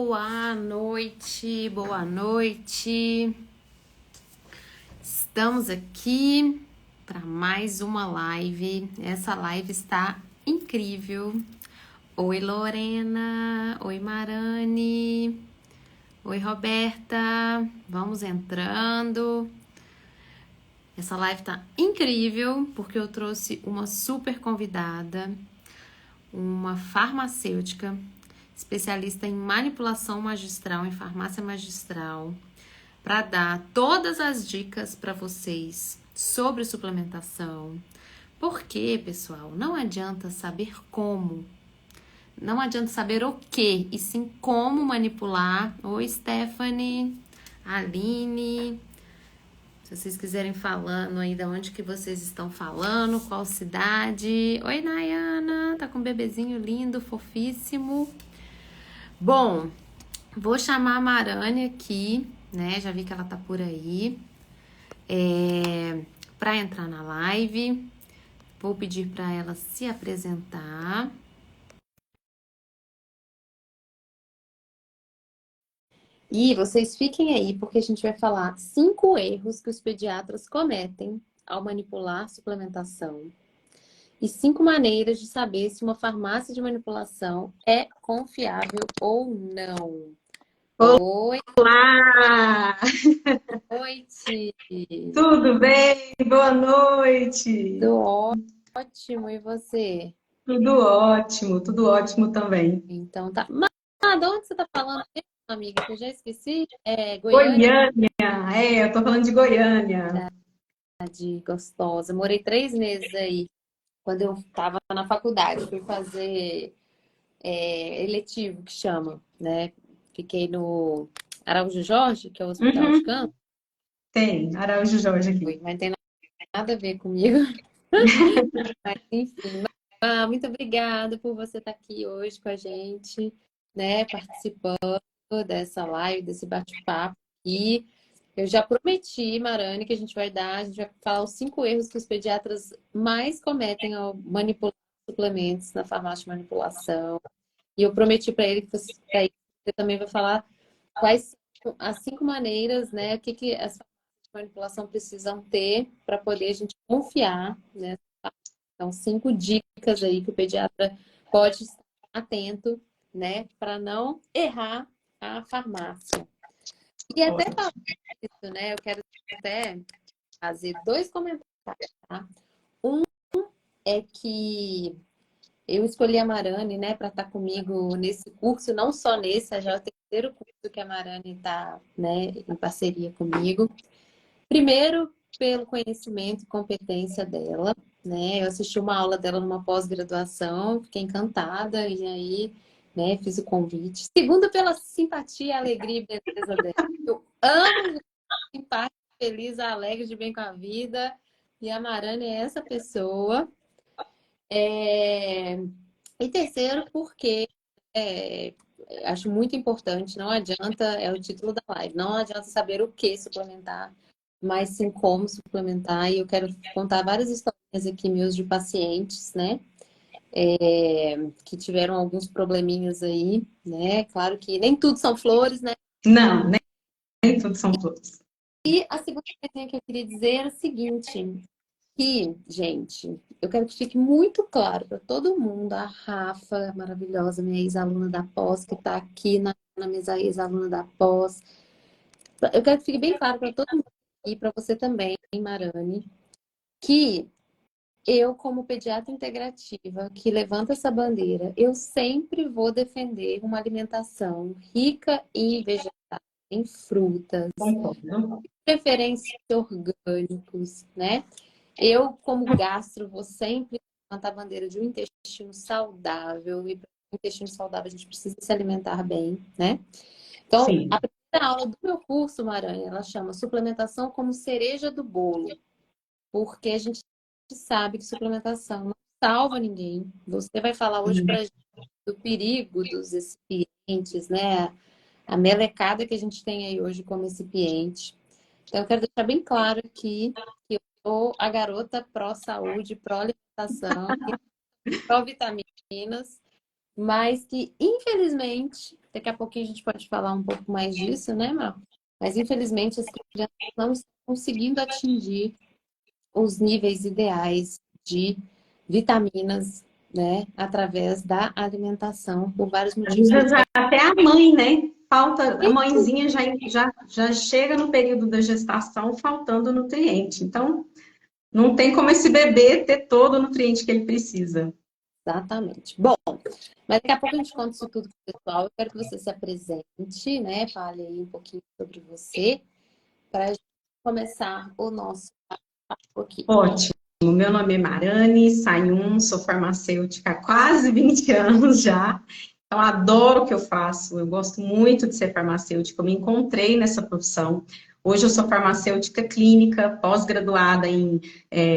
Boa noite, boa noite. Estamos aqui para mais uma live. Essa live está incrível. Oi, Lorena. Oi, Marane. Oi, Roberta. Vamos entrando. Essa live está incrível porque eu trouxe uma super convidada, uma farmacêutica, especialista em manipulação magistral, em farmácia magistral, para dar todas as dicas para vocês sobre suplementação. Porque, pessoal, não adianta saber como, não adianta saber o que, e sim como manipular. Oi, Stephanie, Aline. Se vocês quiserem falando aí de onde que vocês estão falando, qual cidade. Oi, Nayana, tá com um bebezinho lindo, fofíssimo. Bom, vou chamar a Marane aqui, né? Já vi que ela tá por aí. Para entrar na live, vou pedir para ela se apresentar. E vocês fiquem aí, porque a gente vai falar 5 erros que os pediatras cometem ao manipular suplementação. E 5 maneiras de saber se uma farmácia de manipulação é confiável ou não. Oi, Olá! noite! Tudo bem? Boa noite! Tudo ótimo, e você? Tudo ótimo também. Então tá. Mas, de onde você tá falando mesmo, amiga? Que eu já esqueci. É Goiânia, Goiânia, eu tô falando de Goiânia. de gostosa. Morei 3 meses aí, quando eu tava na faculdade. Fui fazer eletivo, que chama, né? Fiquei no Araújo Jorge, que é o hospital de Uhum, campo. tem, Araújo Jorge aqui. Mas não tem nada a ver comigo. Mas, enfim. Muito obrigada por você estar aqui hoje com a gente, né? Participando dessa live, desse bate-papo. E eu já prometi, Marane, que a gente vai falar os 5 erros que os pediatras mais cometem ao manipular suplementos na farmácia de manipulação. E eu prometi para ele que você também vai falar quais são as 5 maneiras, né? O que as farmácias de manipulação precisam ter para poder a gente confiar, né? Então, 5 dicas aí que o pediatra pode estar atento, né? Para não errar a farmácia. E até Ótimo. falar isso, né? Eu quero até fazer 2 comentários, tá? Um é que eu escolhi a Marane, né, para estar comigo nesse curso, não só nesse, já é o terceiro curso que a Marane está, né, em parceria comigo. Primeiro, pelo conhecimento e competência dela, né? Eu assisti uma aula dela numa pós-graduação, fiquei encantada e aí, né, fiz o convite. Segundo, pela simpatia, alegria e beleza dela. Eu amo gente simpática, feliz, alegre, de bem com a vida. E a Marane é essa pessoa. E terceiro, porque é, acho muito importante, não adianta, é o título da live, não adianta saber o que suplementar, mas sim como suplementar. E eu quero contar várias histórias aqui meus de pacientes, né? Que tiveram alguns probleminhas aí, né? Claro que nem tudo são flores, né? Não, nem tudo são flores. E a segunda coisinha que eu queria dizer era o seguinte, que, gente, eu quero que fique muito claro para todo mundo, a Rafa, maravilhosa, minha ex-aluna da pós, que está aqui na minha ex-aluna da pós. Eu quero que fique bem claro para todo mundo e para você também, Marane, que eu, como pediatra integrativa, que levanta essa bandeira, eu sempre vou defender uma alimentação rica em vegetais, em frutas, Concordo. preferência orgânicos, né? Eu, como gastro, vou sempre levantar a bandeira de um intestino saudável. E para um intestino saudável, a gente precisa se alimentar bem, né? Então, Sim. a primeira aula do meu curso, Maranhão, ela chama Suplementação como cereja do bolo. Porque a gente sabe que suplementação não salva ninguém. Você vai falar hoje para a gente do perigo dos recipientes, né? A melecada que a gente tem aí hoje como recipiente. Então, eu quero deixar bem claro aqui que eu sou a garota pró-saúde, pró-alimentação, pró-vitaminas, mas que, infelizmente, Daqui a pouquinho a gente pode falar um pouco mais disso, né, Mal? Mas infelizmente as crianças não estão conseguindo atingir os níveis ideais de vitaminas, né, através da alimentação, por vários Às motivos. vezes até a mãe, né? Falta, a mãezinha já chega no período da gestação faltando nutriente. Então, não tem como esse bebê ter todo o nutriente que ele precisa. Exatamente. Bom, mas daqui a pouco a gente conta isso tudo pro pessoal. Eu quero que você se apresente, né? Fale aí um pouquinho sobre você, para a gente começar o nosso papo aqui. Ótimo. Meu nome é Marane Sayum, sou farmacêutica há quase 20 anos já. Então, adoro o que eu faço. Eu gosto muito de ser farmacêutica. Eu me encontrei nessa profissão. Hoje eu sou farmacêutica clínica, pós-graduada em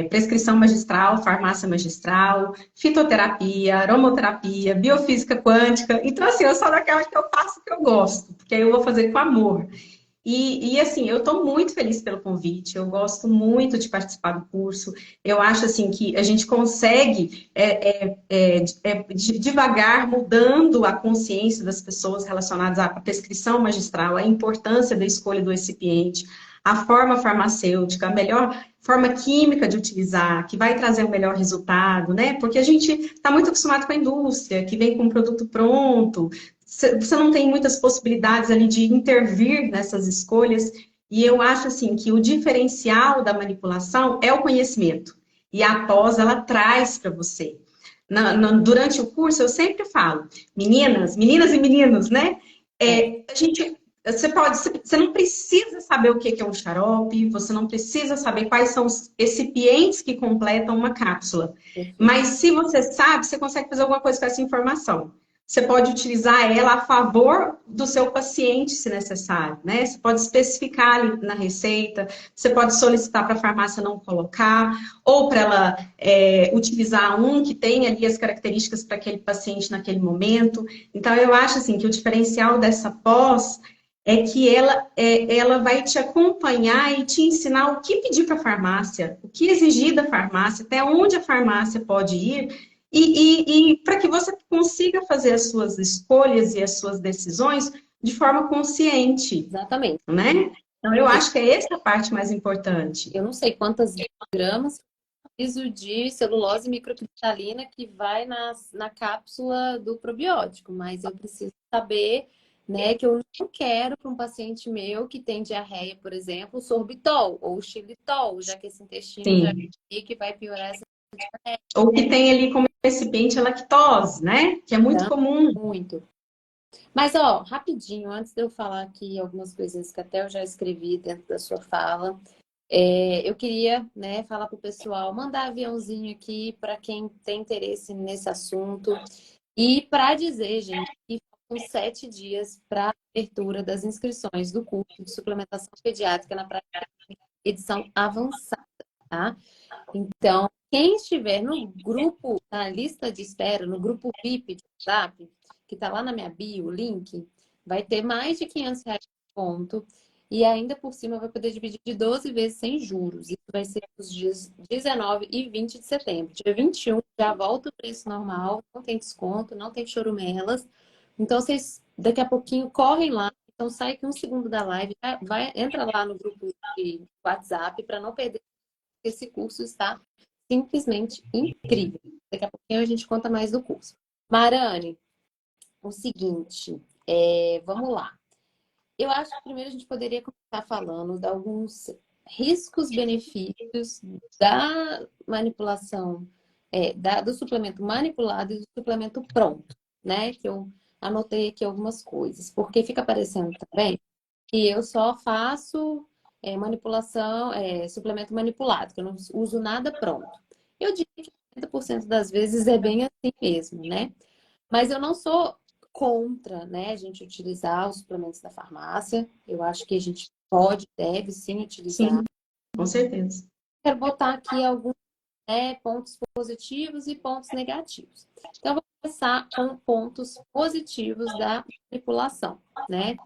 prescrição magistral, farmácia magistral, fitoterapia, aromoterapia, biofísica quântica. Então, assim, eu sou daquela que eu faço o que eu gosto, porque aí eu vou fazer com amor. Assim, eu estou muito feliz pelo convite, eu gosto muito de participar do curso. Eu acho, assim, que a gente consegue, devagar, mudando a consciência das pessoas relacionadas à prescrição magistral, à importância da escolha do recipiente, a forma farmacêutica, a melhor forma química de utilizar, que vai trazer o melhor resultado, né? Porque a gente está muito acostumado com a indústria, que vem com um produto pronto, você não tem muitas possibilidades ali de intervir nessas escolhas, e eu acho assim que o diferencial da manipulação é o conhecimento, e a pós ela traz para você. Durante o curso eu sempre falo, meninas e meninos, né? Você não precisa saber o que é um xarope, você não precisa saber quais são os recipientes que completam uma cápsula. Mas se você sabe, você consegue fazer alguma coisa com essa informação. Você pode utilizar ela a favor do seu paciente, se necessário, né? Você pode especificar ali na receita, você pode solicitar para a farmácia não colocar, ou para ela utilizar um que tem ali as características para aquele paciente naquele momento. Então, eu acho assim que o diferencial dessa pós é que ela vai te acompanhar e te ensinar o que pedir para a farmácia, o que exigir da farmácia, até onde a farmácia pode ir, e para que você consiga fazer as suas escolhas e as suas decisões de forma consciente, Exatamente. né? Então, eu acho que é essa a parte mais importante. Eu não sei quantas gramas preciso de celulose microcristalina que vai na cápsula do probiótico, mas eu preciso saber, né, que eu não quero para um paciente meu que tem diarreia, por exemplo, sorbitol ou xilitol, já que esse intestino já Sim. é que vai piorar essa diarreia. Ou que tem ali como recipiente a lactose, né? Que é muito comum. Muito. Mas, ó, rapidinho, antes de eu falar aqui algumas coisinhas que até eu já escrevi dentro da sua fala, eu queria, né, falar para o pessoal, mandar aviãozinho aqui para quem tem interesse nesse assunto. E para dizer, gente, que faltam 7 dias para a abertura das inscrições do curso de suplementação pediátrica na prática edição avançada, tá? Então, quem estiver no grupo, na lista de espera, no grupo VIP de WhatsApp, que está lá na minha bio, o link, vai ter mais de R$ 500 de desconto e ainda por cima vai poder dividir de 12 vezes sem juros. Isso vai ser os dias 19 e 20 de setembro. Dia 21 já volta o preço normal, não tem desconto, não tem chorumelas. Então, vocês daqui a pouquinho correm lá. Então, sai aqui um segundo da live, entra lá no grupo de WhatsApp para não perder. Esse curso está simplesmente incrível. Daqui a pouquinho a gente conta mais do curso. Marane, o seguinte, vamos lá. Eu acho que primeiro a gente poderia começar falando de alguns riscos, benefícios da manipulação, do suplemento manipulado e do suplemento pronto, né? Que eu anotei aqui algumas coisas, porque fica parecendo também que eu só faço manipulação, suplemento manipulado, que eu não uso nada pronto. Eu diria que 80% das vezes é bem assim mesmo, né? Mas eu não sou contra, né, a gente utilizar os suplementos da farmácia. Eu acho que a gente pode, deve sim utilizar. Sim, com certeza. Quero botar aqui alguns pontos positivos e pontos negativos. Então, eu vou começar com pontos positivos da manipulação, né?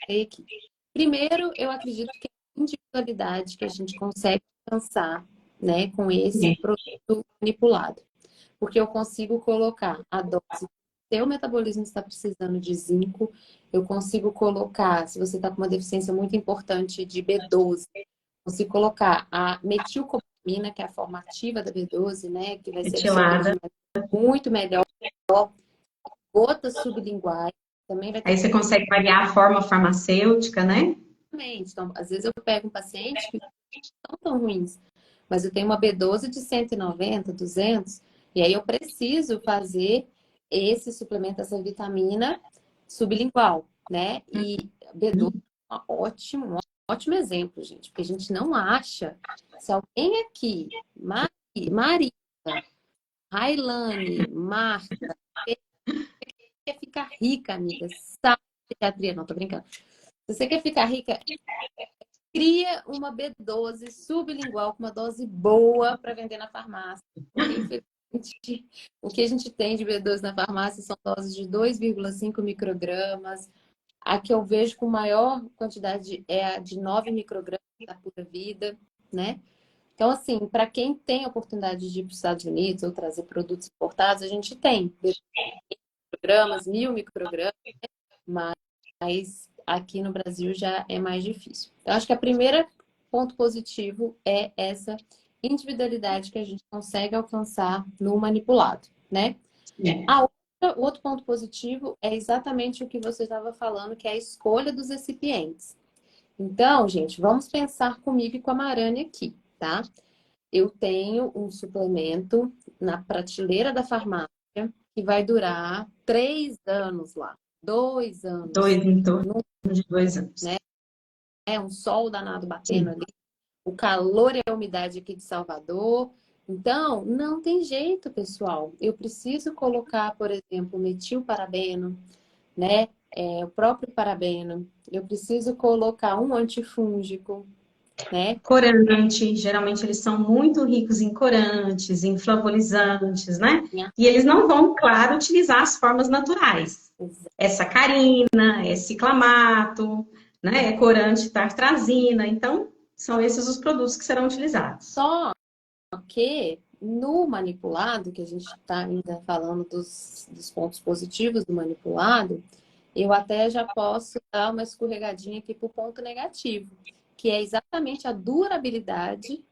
Aqui. Primeiro, eu acredito que a individualidade que a gente consegue alcançar, né, com esse produto manipulado. Porque eu consigo colocar a dose seu metabolismo está precisando de zinco. Eu consigo colocar, se você está com uma deficiência muito importante de B12, consigo colocar a metilcobalamina, que é a forma ativa da B12, né? Que vai ser absorvida Metilada. de maneira muito melhor. Gotas sublinguais, também vai ter Aí você consegue variar a forma farmacêutica, né? completamente. Então, às vezes eu pego um paciente que não tão ruins, mas eu tenho uma B12 de 190, 200, e aí eu preciso fazer esse suplemento, essa vitamina sublingual, né? E B12 é um ótimo exemplo, gente, porque a gente não acha. Se alguém aqui, Maria, Railane, Marta, quer ficar rica, amiga, sabe psiquiatria, não, tô brincando. Se você quer ficar rica, cria uma B12 sublingual com uma dose boa para vender na farmácia. Porque, infelizmente, o que a gente tem de B12 na farmácia são doses de 2,5 microgramas. A que eu vejo com maior quantidade é a de 9 microgramas da Pura Vida, né? Então, assim, para quem tem a oportunidade de ir para os Estados Unidos ou trazer produtos importados, a gente tem microgramas, 1.000 microgramas, mas aqui no Brasil já é mais difícil. Então, acho que o primeiro ponto positivo é essa individualidade que a gente consegue alcançar no manipulado, né? É. O outro ponto positivo é exatamente o que você estava falando, que é a escolha dos recipientes. Então, gente, vamos pensar comigo e com a Marane aqui, tá? Eu tenho um suplemento na prateleira da farmácia que vai durar 3 anos lá, 2 anos, Em torno de 2 anos. né? É um sol danado batendo Sim. ali, o calor e a umidade aqui de Salvador. Então, não tem jeito, pessoal. Eu preciso colocar, por exemplo, metilparabeno, né? O próprio parabeno. Eu preciso colocar um antifúngico, né? Corante, geralmente eles são muito ricos em corantes, em flavorizantes, né? E eles não vão, claro, utilizar as formas naturais. É sacarina, é ciclamato, né? É corante tartrazina. Então, são esses os produtos que serão utilizados. Só que no manipulado, que a gente está ainda falando dos pontos positivos do manipulado, eu até já posso dar uma escorregadinha aqui para o ponto negativo, que é exatamente a durabilidade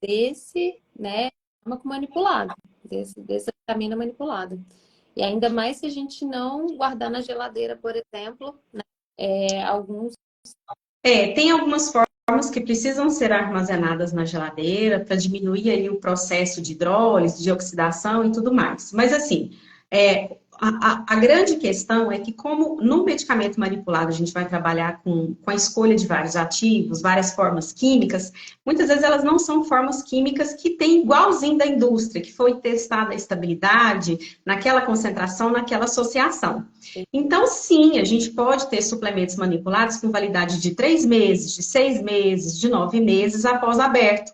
desse, né, fármaco manipulado, dessa vitamina manipulada. E ainda mais se a gente não guardar na geladeira, por exemplo, né, alguns. Tem algumas formas que precisam ser armazenadas na geladeira para diminuir aí o processo de hidrólise, de oxidação e tudo mais. Mas assim, a grande questão é que como no medicamento manipulado a gente vai trabalhar com a escolha de vários ativos, várias formas químicas, muitas vezes elas não são formas químicas que têm igualzinho da indústria, que foi testada a estabilidade naquela concentração, naquela associação. Então, sim, a gente pode ter suplementos manipulados com validade de 3 meses, de 6 meses, de 9 meses após aberto,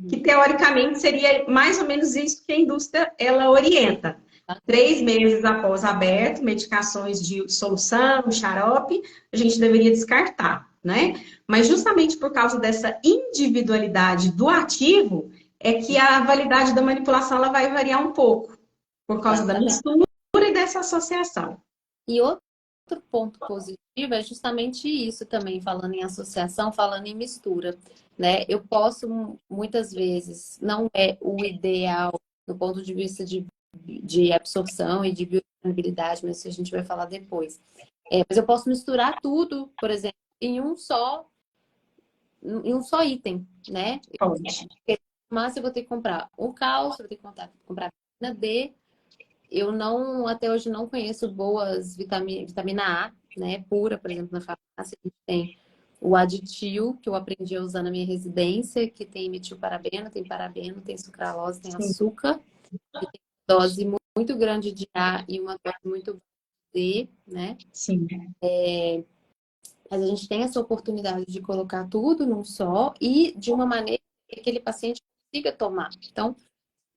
que teoricamente seria mais ou menos isso que a indústria ela orienta. 3 meses após aberto, medicações de solução, xarope, a gente deveria descartar, né? Mas justamente por causa dessa individualidade do ativo, é que a validade da manipulação ela vai variar um pouco, por causa da mistura e dessa associação. E outro ponto positivo é justamente isso também, falando em associação, falando em mistura, né? Eu posso, muitas vezes, não é o ideal do ponto de vista de absorção e de biodisponibilidade, mas isso a gente vai falar depois. Mas eu posso misturar tudo, por exemplo, em um só item, né? Pode. Mas eu vou ter que comprar o cálcio, vou ter que comprar vitamina D. Eu não, até hoje, não conheço boas vitamina A, né? Pura, por exemplo, na farmácia. A gente tem o Aditil, que eu aprendi a usar na minha residência, que tem metilparabeno, tem parabeno, tem sucralose, tem açúcar. E tem dose muito grande de A e uma dose muito grande de D, né? Sim. Mas a gente tem essa oportunidade de colocar tudo num só e de uma maneira que aquele paciente consiga tomar. Então,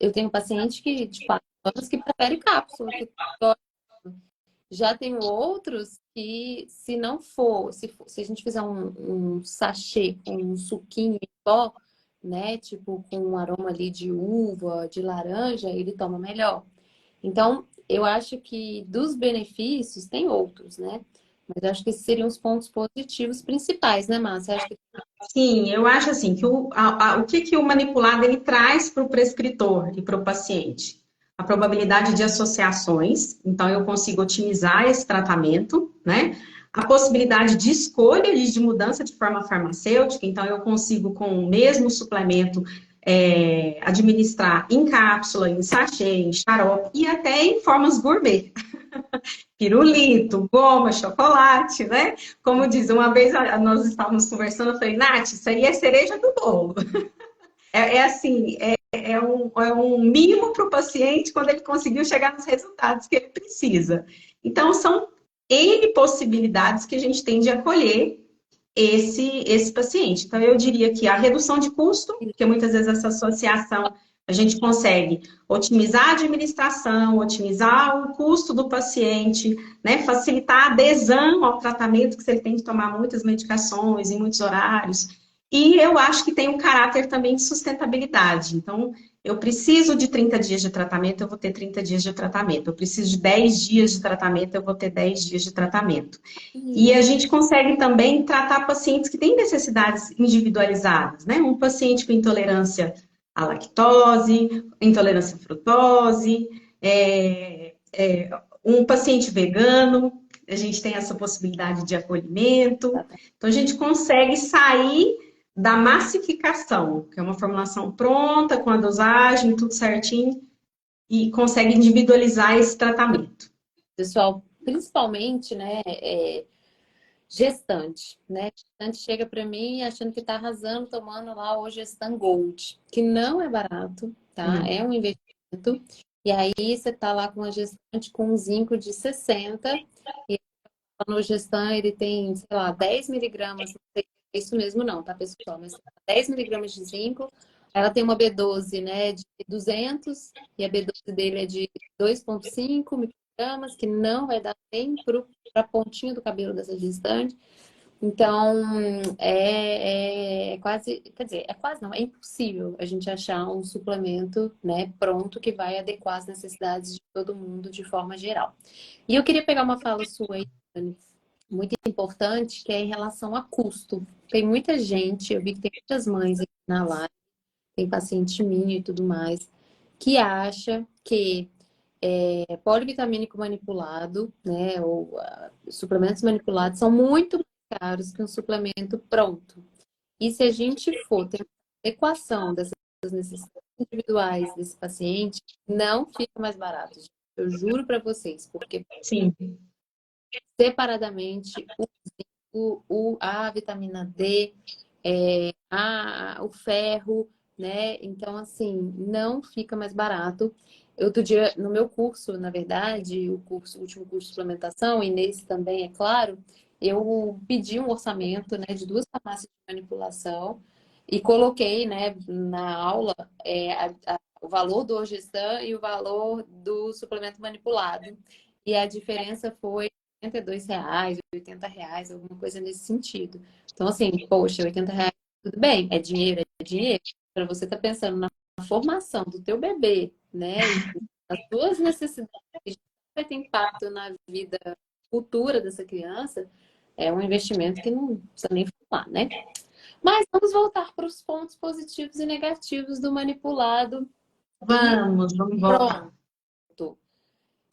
eu tenho paciente de 4 anos que prefere cápsula, que já tenho outros que, se não for, se a gente fizer um sachê com um suquinho em pó, né, tipo com um aroma ali de uva, de laranja, ele toma melhor. Então, eu acho que dos benefícios tem outros, né? Mas eu acho que esses seriam os pontos positivos principais, né, Márcia? Acho que Sim, eu acho assim que o que que o manipulado ele traz para o prescritor e para o paciente? A probabilidade de associações, então eu consigo otimizar esse tratamento, né? A possibilidade de escolha e de mudança de forma farmacêutica, então eu consigo com o mesmo suplemento administrar em cápsula, em sachê, em xarope e até em formas gourmet. Pirulito, goma, chocolate, né? Como diz, uma vez nós estávamos conversando, eu falei, Nath, isso aí é cereja do bolo. É assim, é um mimo para o paciente quando ele conseguiu chegar nos resultados que ele precisa. Então, são N possibilidades que a gente tem de acolher esse paciente. Então, eu diria que a redução de custo, porque muitas vezes essa associação a gente consegue otimizar a administração, otimizar o custo do paciente, né? Facilitar a adesão ao tratamento, que se ele tem que tomar muitas medicações em muitos horários. E eu acho que tem um caráter também de sustentabilidade. Então, eu preciso de 30 dias de tratamento, eu vou ter 30 dias de tratamento. Eu preciso de 10 dias de tratamento, eu vou ter 10 dias de tratamento. E a gente consegue também tratar pacientes que têm necessidades individualizadas, né? Um paciente com intolerância à lactose, intolerância à frutose, um paciente vegano, a gente tem essa possibilidade de acolhimento. Então, a gente consegue sair da massificação, que é uma formulação pronta, com a dosagem, tudo certinho, e consegue individualizar esse tratamento. pessoal, principalmente, né, gestante, né? Gestante chega para mim achando que está arrasando, tomando lá o Gestan Gold, que não é barato, tá? É um investimento. E aí você tá lá com uma gestante com um zinco de 60, e no Gestan ele tem, sei lá, 10 miligramas, não sei se é isso mesmo não, tá, pessoal? Mas 10 miligramas de zinco, ela tem uma B12, né, de 200, e a B12 dele é de 2,5 miligramas, que não vai dar nem para a pontinha do cabelo dessa gestante. Então, é quase, quer dizer, é quase não, é impossível a gente achar um suplemento, né, pronto que vai adequar às necessidades de todo mundo de forma geral. E eu queria pegar uma fala sua aí, Dani, muito importante, que é em relação a custo. Tem muita gente, eu vi que tem muitas mães aqui na live, tem paciente minha e tudo mais, que acha que polivitamínico manipulado, né, ou suplementos manipulados são muito mais caros que um suplemento pronto. E se a gente for ter uma equação dessas necessidades individuais desse paciente, não fica mais barato, gente. Eu juro para vocês, porque Sim. separadamente a vitamina D, o ferro, né? Então, assim, não fica mais barato. Outro dia, no meu curso, na verdade, o último curso de suplementação, e nesse também, é claro, eu pedi um orçamento, né, de duas farmácias de manipulação e coloquei, né, na aula o valor do Orgestan e o valor do suplemento manipulado. E a diferença foi R$ 82, R$ 80, alguma coisa nesse sentido. Então, assim, poxa, R$ 80, tudo bem, é dinheiro, é dinheiro. Para você estar pensando na formação do teu bebê, né? E as suas necessidades que vai ter impacto na vida futura dessa criança, é um investimento que não precisa nem falar, né? Mas vamos voltar para os pontos positivos e negativos do manipulado. E Vamos voltar. pronto.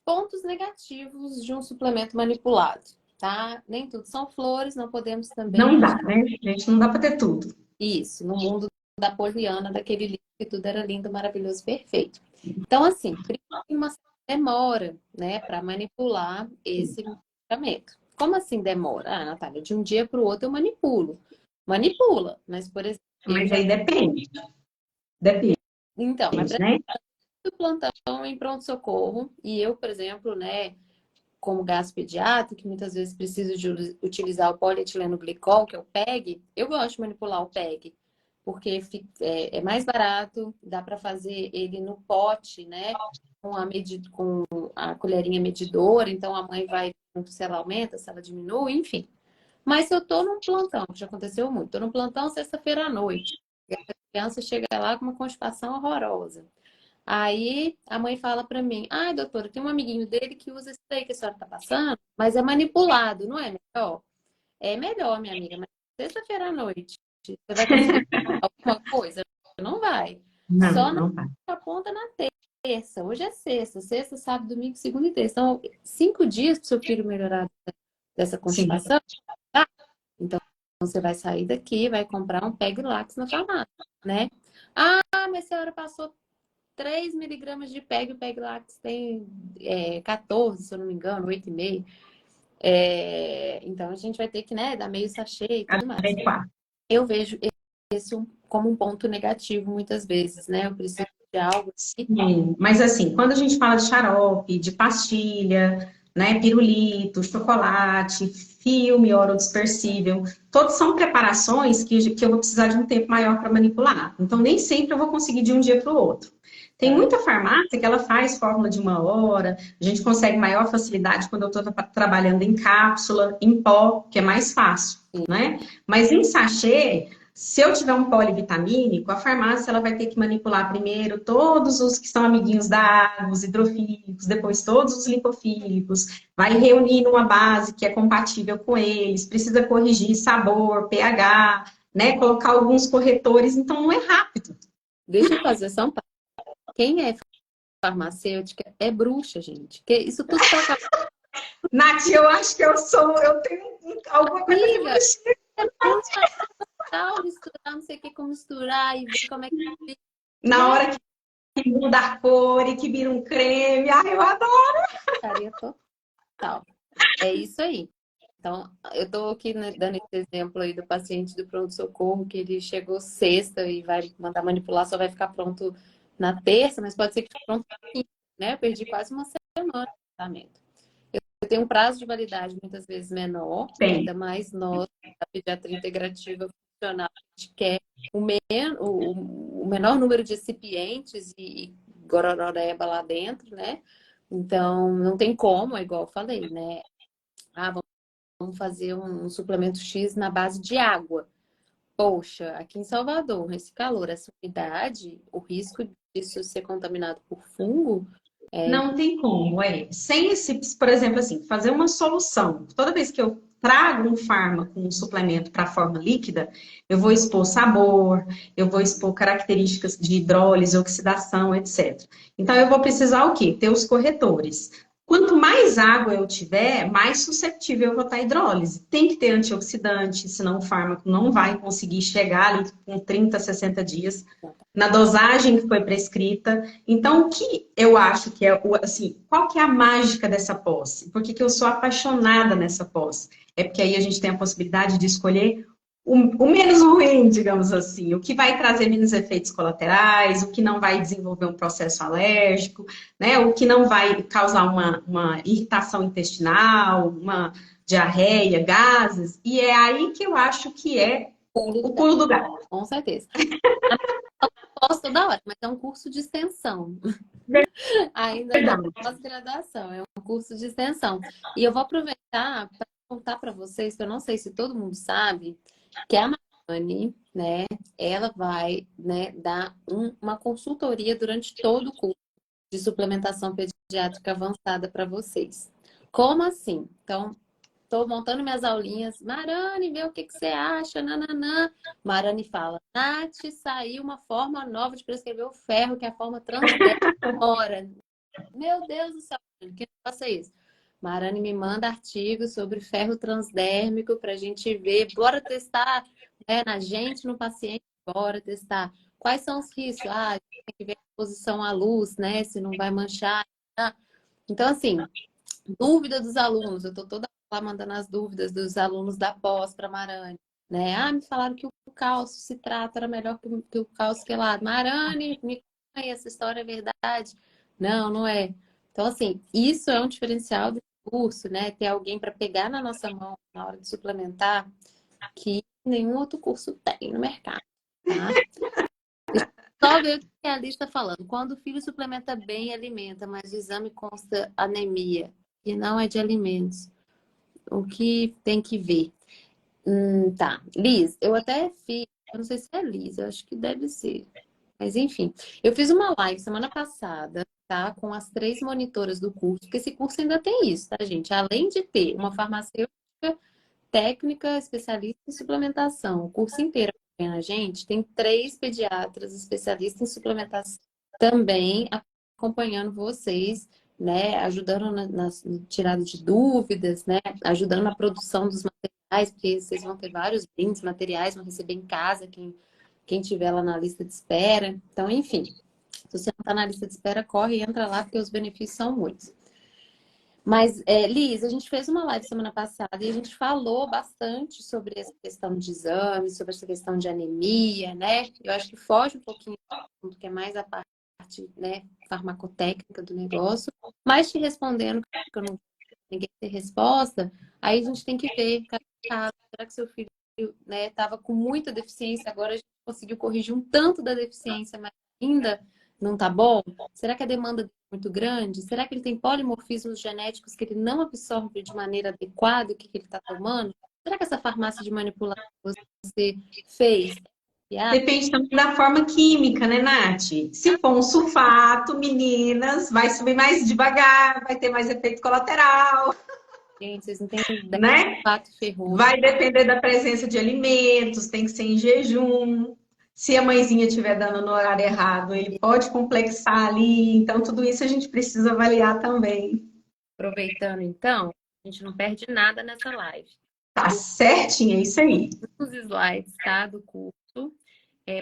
Pontos negativos de um suplemento manipulado, tá? Nem tudo são flores, não podemos também Não dá, né? Gente, não dá para ter tudo. isso, no mundo da Poliana, daquele livro que tudo era lindo, maravilhoso, perfeito. Então, assim, tem uma demora, né, para manipular esse medicamento. Como assim demora? Ah, Natália, de um dia para o outro eu manipulo. Manipula, mas, por exemplo, eu Mas já. aí depende. Depende, Então, mas para né? plantão em pronto-socorro, e eu, por exemplo, né, como gasto pediátrico, que muitas vezes preciso de utilizar o polietileno glicol, que é o PEG, eu gosto de manipular o PEG, porque é mais barato, dá para fazer ele no pote, né? Com a colherinha medidora, então a mãe vai se ela aumenta, se ela diminui, enfim. Mas se eu tô num plantão, que já aconteceu muito, tô num plantão sexta-feira à noite, e a criança chega lá com uma constipação horrorosa. Aí a mãe fala pra mim, ai, doutora, tem um amiguinho dele que usa isso aí que a senhora tá passando, mas é manipulado, não é melhor? É melhor, minha amiga, mas sexta-feira à noite, você vai conseguir alguma coisa? Não vai. Não, Só na não vai. ponta na terça. Hoje é sexta, sexta, sábado, domingo, segunda e terça. Então, 5 dias para seu filho melhorar dessa Sim. constipação. Tá? Então, você vai sair daqui, vai comprar um Peg-Lax na farmácia, né? Ah, mas a senhora passou 3 miligramas de PEG, o Peg-Lax tem 14, se eu não me engano, 8,5. Então, a gente vai ter que, né, dar meio sachê e tudo mais. Adequar. Eu vejo esse como um ponto negativo muitas vezes, né? Eu preciso de algo que Sim, mas assim, quando a gente fala de xarope, de pastilha, né, pirulito, chocolate, filme orodispersível, todos são preparações que eu vou precisar de um tempo maior para manipular. Então, nem sempre eu vou conseguir de um dia para o outro. Tem tá. muita farmácia que ela faz fórmula de 1 hora, a gente consegue maior facilidade quando eu estou trabalhando em cápsula, em pó, que é mais fácil, né? Mas em sachê, se eu tiver um polivitamínico, a farmácia ela vai ter que manipular primeiro todos os que são amiguinhos da água, os hidrofílicos, depois todos os lipofílicos, vai reunir numa base que é compatível com eles, precisa corrigir sabor, pH, né? Colocar alguns corretores, então não é rápido. Deixa eu fazer só um parênteses. Quem é farmacêutica é bruxa, gente. Que isso tudo que tá acabando. Nath, eu acho que eu tenho alguma coisa de Amiga, bruxinha. é bruxa tal, misturar, não sei o que, como misturar e ver como é que fica. E Na é hora que muda a cor e que vira um creme, ai, eu adoro. putaria total. É isso aí. Então, eu tô aqui, né, dando esse exemplo aí do paciente do pronto-socorro, que ele chegou sexta e vai mandar manipular, só vai ficar pronto na terça, mas pode ser que fique pronto na quinta, né? Eu perdi quase uma semana de tratamento. Eu tenho um prazo de validade muitas vezes menor, Tem. ainda mais nós, da pediatria integrativa funcional, a gente quer o menor número de recipientes e gorororeba lá dentro, né? Então, não tem como, é igual eu falei, né? Ah, vamos fazer um suplemento X na base de água. Poxa, aqui em Salvador, nesse calor, essa umidade, o risco disso ser contaminado por fungo é Não tem como, Sem esse, por exemplo, assim, fazer uma solução. Toda vez que eu trago um fármaco, um suplemento para a forma líquida, eu vou expor sabor, eu vou expor características de hidrólise, oxidação, etc. Então, eu vou precisar o quê? Ter os corretores. Quanto mais água eu tiver, mais susceptível eu vou estar à hidrólise. Tem que ter antioxidante, senão o fármaco não vai conseguir chegar ali com 30, 60 dias na dosagem que foi prescrita. Então, o que eu acho que é, assim, qual que é a mágica dessa posse? Por que que eu sou apaixonada nessa posse? É porque aí a gente tem a possibilidade de escolher o menos ruim, digamos assim, o que vai trazer menos efeitos colaterais, o que não vai desenvolver um processo alérgico, né? O que não vai causar uma irritação intestinal, uma diarreia, gases. E é aí que eu acho que é pulo o do gato, pulo do gato. com certeza. Eu posso toda hora, mas é um curso de extensão. Ainda não é Verdade. pós-graduação, é um curso de extensão. E eu vou aproveitar para contar para vocês, que eu não sei se todo mundo sabe, que a Mariane, né, ela vai, né, dar uma consultoria durante todo o curso de suplementação pediátrica avançada para vocês. Como assim? Então, estou montando minhas aulinhas. Marane, vê o que você acha, nananã. Marane fala, Nath, saiu uma forma nova de prescrever o ferro, que é a forma transdérmica. Meu Deus do céu, que negócio é isso? Marane me manda artigos sobre ferro transdérmico para a gente ver. Bora testar, né, na gente, no paciente, bora testar. Quais são os riscos? Ah, tem que ver a exposição à luz, né? Se não vai manchar. Tá? Então, assim, dúvida dos alunos. Eu estou toda lá mandando as dúvidas dos alunos da pós para Marane. Né? Ah, me falaram que o cálcio citrato era melhor que o cálcio quelado. Marane, me conta aí, essa história é verdade? Não, não é. Então, assim, isso é um diferencial do curso, né? Ter alguém para pegar na nossa mão na hora de suplementar que nenhum outro curso tem no mercado, tá? Deixa eu só ver o que a lista está falando. Quando o filho suplementa bem, alimenta, mas o exame consta anemia, e não é de alimentos. O que tem que ver? Tá. Liz, eu até fiz, eu não sei se é Liz, eu acho que deve ser. Mas enfim, eu fiz uma live semana passada, tá? Com as 3 monitoras do curso, porque esse curso ainda tem isso, tá, gente? Além de ter uma farmacêutica técnica especialista em suplementação, o curso inteiro acompanhando a gente, tem 3 pediatras especialistas em suplementação também acompanhando vocês, né? Ajudando na tirada de dúvidas, né? Ajudando na produção dos materiais, porque vocês vão ter vários brindes, materiais, vão receber em casa, quem tiver lá na lista de espera. Então, enfim, se você não está na lista de espera, corre e entra lá, porque os benefícios são muitos. Mas, Liz, a gente fez uma live semana passada e a gente falou bastante sobre essa questão de exames, sobre essa questão de anemia, né? Eu acho que foge um pouquinho do assunto, que é mais a parte, né, farmacotécnica do negócio. Mas te respondendo, que eu não ninguém ter resposta, aí a gente tem que ver, cada caso, será que seu filho, né, estava com muita deficiência, agora a gente conseguiu corrigir um tanto da deficiência, mas ainda não tá bom? Será que a demanda é muito grande? Será que ele tem polimorfismos genéticos que ele não absorve de maneira adequada o que ele está tomando? Será que essa farmácia de manipulação que você fez? Depende também da forma química, né, Nath? Se for um sulfato, meninas, vai subir mais devagar, vai ter mais efeito colateral, Gente, vocês não têm ideia né? do fato ferroso. Vai depender da presença de alimentos, tem que ser em jejum. Se a mãezinha estiver dando no horário errado, ele pode complexar ali. Então, tudo isso a gente precisa avaliar também. Aproveitando, então, a gente não perde nada nessa live. Tá certinho, é isso aí. Os slides, tá, do curso.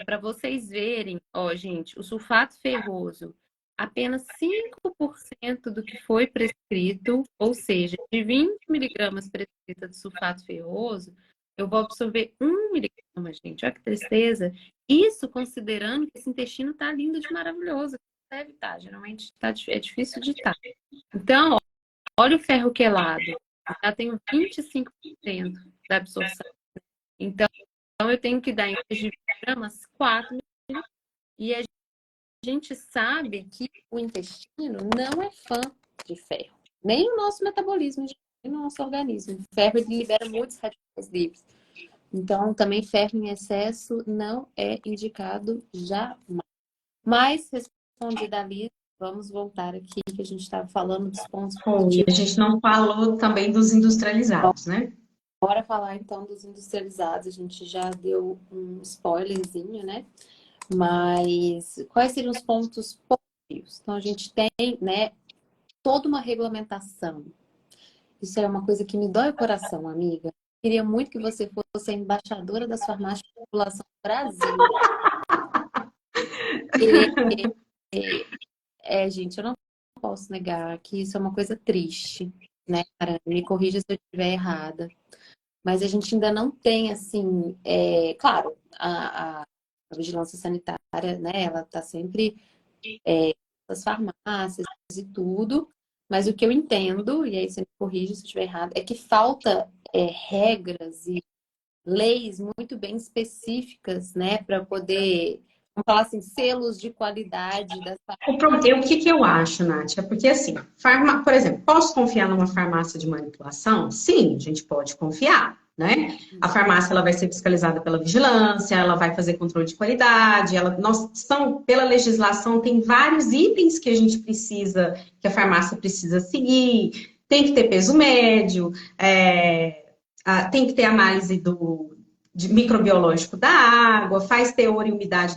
Para vocês verem, ó, gente, o sulfato ferroso, apenas 5% do que foi prescrito, ou seja, de 20 miligramas prescrita de sulfato ferroso, eu vou absorver 1 miligrama, gente. Olha que tristeza. Isso considerando que esse intestino tá lindo de maravilhoso. Deve estar, geralmente é difícil de estar. Então, ó, olha o ferro quelado. Já tenho 25% da absorção. Então, eu tenho que dar, em vez de gramas, 4 miligramas. E a gente sabe que o intestino não é fã de ferro. Nem o nosso metabolismo, nem o nosso organismo. O ferro ele libera muitos radicais livres. Então, também ferro em excesso não é indicado jamais. Mas, respondida a Liz, vamos voltar aqui, que a gente estava falando dos pontos E a positivos. gente não falou também dos industrializados, né? Bora falar então dos industrializados. A gente já deu um spoilerzinho, né? Mas quais seriam os pontos positivos? Então, a gente tem, né, toda uma regulamentação. Isso é uma coisa que me dói o coração, amiga. Queria muito que você fosse a embaixadora das farmácias de população do Brasil. Gente, eu não posso negar que isso é uma coisa triste, né, cara? Me corrija se eu estiver errada. Mas a gente ainda não tem, assim, claro, a vigilância sanitária, né, ela está sempre nas farmácias e tudo, mas o que eu entendo, e aí você me corrige se eu estiver errado, é que falta regras e leis muito bem específicas, né, para poder, vamos falar assim, selos de qualidade das O que que eu acho, Nath? É porque, assim, por exemplo, posso confiar numa farmácia de manipulação? Sim, a gente pode confiar, né? A farmácia ela vai ser fiscalizada pela vigilância, ela vai fazer controle de qualidade, pela legislação, tem vários itens que a gente precisa, que a farmácia precisa seguir, tem que ter peso médio, tem que ter análise de microbiológico da água, faz teor e umidade,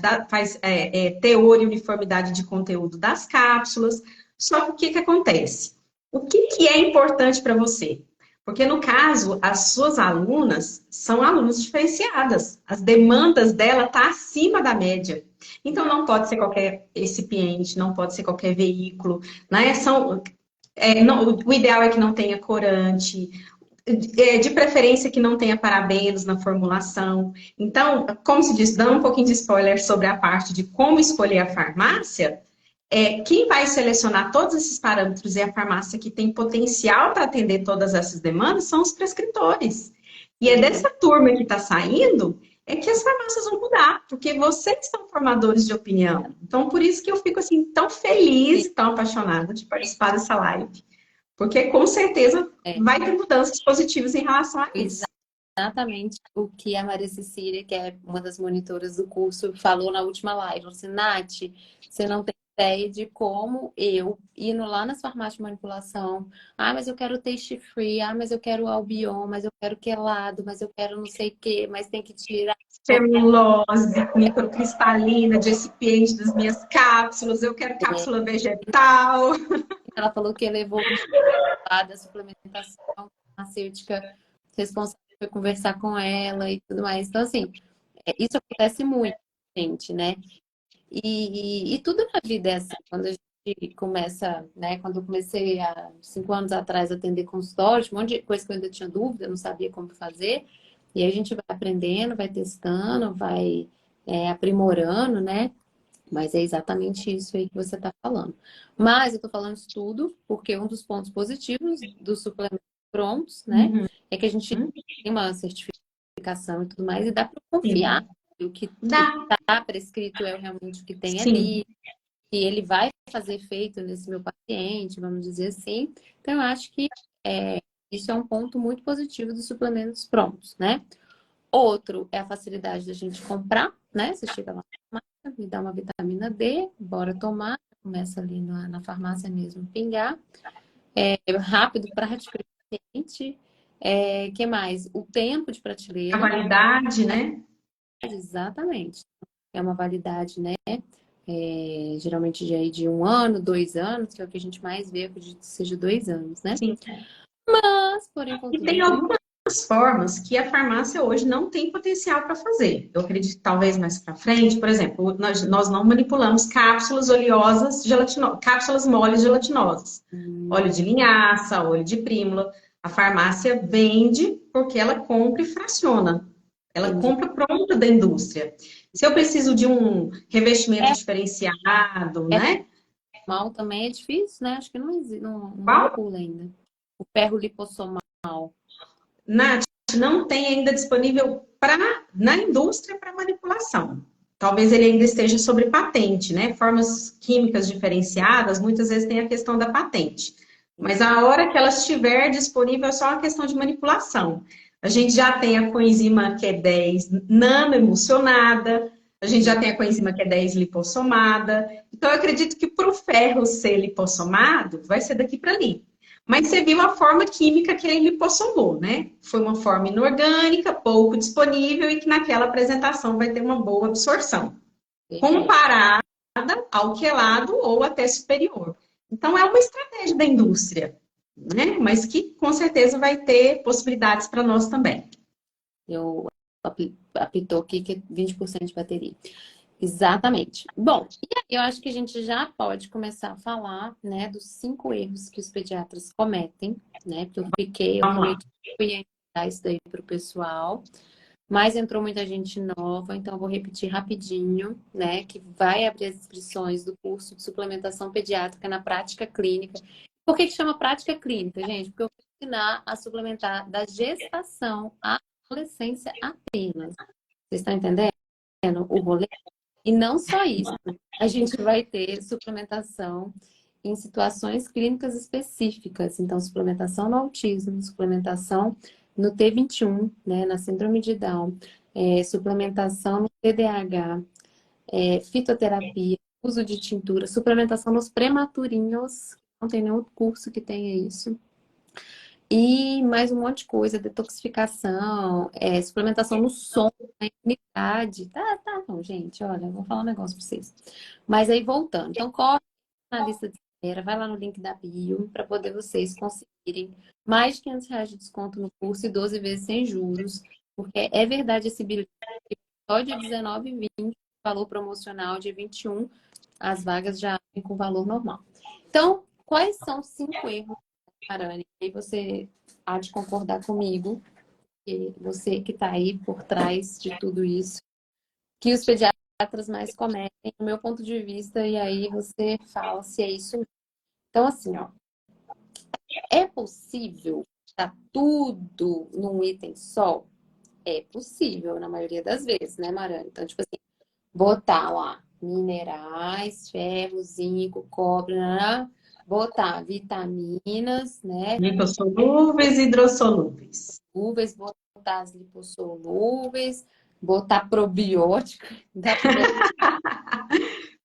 teor e uniformidade de conteúdo das cápsulas. Só que o que acontece? O que é importante para você? Porque, no caso, as suas alunas são alunas diferenciadas. As demandas dela estão acima da média. Então, não pode ser qualquer recipiente, não pode ser qualquer veículo. Né? O ideal é que não tenha corante, de preferência que não tenha parabenos na formulação. Então, como se diz, dando um pouquinho de spoiler sobre a parte de como escolher a farmácia, quem vai selecionar todos esses parâmetros e a farmácia que tem potencial para atender todas essas demandas são os prescritores. E é dessa turma que está saindo que as farmácias vão mudar, porque vocês são formadores de opinião. Então, por isso que eu fico assim tão feliz e tão apaixonada de participar dessa live. Porque com certeza vai ter mudanças positivas em relação a isso. exatamente o que a Maria Cecília, que é uma das monitoras do curso, falou na última live. Ela disse, Nath, você não tem ideia de como eu, indo lá nas farmácias de manipulação, mas eu quero taste free, mas eu quero albion, mas eu quero quelado, mas eu quero não sei o quê, mas tem que tirar. Celulose, microcristalina, de recipiente das minhas cápsulas, eu quero cápsula vegetal. Ela falou que levou lá da suplementação farmacêutica responsável foi conversar com ela e tudo mais. Então, assim, isso acontece muito, gente, né? E tudo na vida é assim. Quando a gente começa, né? Quando eu comecei há 5 anos atrás a atender consultório, um monte de coisa que eu ainda tinha dúvida, não sabia como fazer. E aí a gente vai aprendendo, vai testando, vai aprimorando, né? Mas é exatamente isso aí que você está falando. Mas eu estou falando isso tudo porque um dos pontos positivos dos suplementos prontos, né? Uhum. É que a gente tem uma certificação e tudo mais, e dá para confiar Sim. que o que Dá. está prescrito é realmente o que tem Sim. ali, que ele vai fazer efeito nesse meu paciente, vamos dizer assim. Então, eu acho que isso é um ponto muito positivo dos suplementos prontos, né? Outro é a facilidade da gente comprar, né? Você chega lá na farmácia, me dá uma vitamina D, bora tomar. Começa ali na farmácia mesmo, pingar. É rápido, prático, eficiente. Que mais? O tempo de A prateleira. validade, né? Exatamente. É uma validade, né? Geralmente de 1 ano, 2 anos, que é o que a gente mais vê, eu acredito que seja 2 anos, né? Sim. Mas, porém, E contudo, tem algumas formas que a farmácia hoje não tem potencial para fazer. Eu acredito que talvez mais para frente, por exemplo, nós não manipulamos cápsulas oleosas gelatinosas, cápsulas moles gelatinosas. Óleo de linhaça, óleo de prímula. A farmácia vende porque ela compra e fraciona. Ela entendi. compra pronta da indústria. Se eu preciso de um revestimento É, diferenciado, é né? mal também é difícil, né? Acho que não, não Qual? manipula ainda. O ferro lipossomal. Nath, não tem ainda disponível na indústria para manipulação. Talvez ele ainda esteja sobre patente, né? Formas químicas diferenciadas, muitas vezes tem a questão da patente. Mas a hora que ela estiver disponível é só uma questão de manipulação. A gente já tem a coenzima Q10 nanoemulsionada, a gente já tem a coenzima Q10 lipossomada. Então, eu acredito que para o ferro ser lipossomado, vai ser daqui para ali. Mas você viu a forma química que ele lipossomou, né? Foi uma forma inorgânica, pouco disponível e que naquela apresentação vai ter uma boa absorção, Perfeito. comparada ao quelado ou até superior. Então, é uma estratégia da indústria, né? Mas que com certeza vai ter possibilidades para nós também. Eu apitou aqui que é 20% de bateria. Exatamente. Bom, e aí eu acho que a gente já pode começar a falar, né, dos 5 erros que os pediatras cometem, né? Porque eu Vamos fui lá. aqui, fui ensinar isso daí para o pessoal, mas entrou muita gente nova, então eu vou repetir rapidinho, né? Que vai abrir as inscrições do curso de suplementação pediátrica na prática clínica. Por que que chama prática clínica, gente? Porque eu vou ensinar a suplementar da gestação à adolescência apenas. Vocês estão entendendo o rolê? E não só isso, a gente vai ter suplementação em situações clínicas específicas. Então, suplementação no autismo, suplementação no T21, né, na síndrome de Down, suplementação no TDAH, fitoterapia, uso de tintura, suplementação nos prematurinhos, não tem nenhum curso que tenha isso. E mais um monte de coisa, detoxificação, suplementação no sono, na imunidade. Tá, não, gente, olha, eu vou falar um negócio pra vocês. Mas aí voltando, então corre na lista de espera, vai lá no link da bio para poder vocês conseguirem mais de R$ 500 de desconto no curso e 12 vezes sem juros, porque é verdade esse bilhete, só dia 19 e 20, valor promocional, dia 21, as vagas já vêm com valor normal. Então, quais são os 5 erros, Arane? E você há de concordar comigo, que você que está aí por trás de tudo isso, que os pediatras mais cometem, do meu ponto de vista, e aí você fala se é isso mesmo. Então, assim, ó, é possível estar tudo num item só? É possível, na maioria das vezes, né, Marana? Então, tipo assim, botar lá minerais, ferro, zinco, cobre, né? Botar vitaminas, né? Lipossolúveis e hidrossolúveis. Uvas, botar as lipossolúveis, botar probiótico, dá pra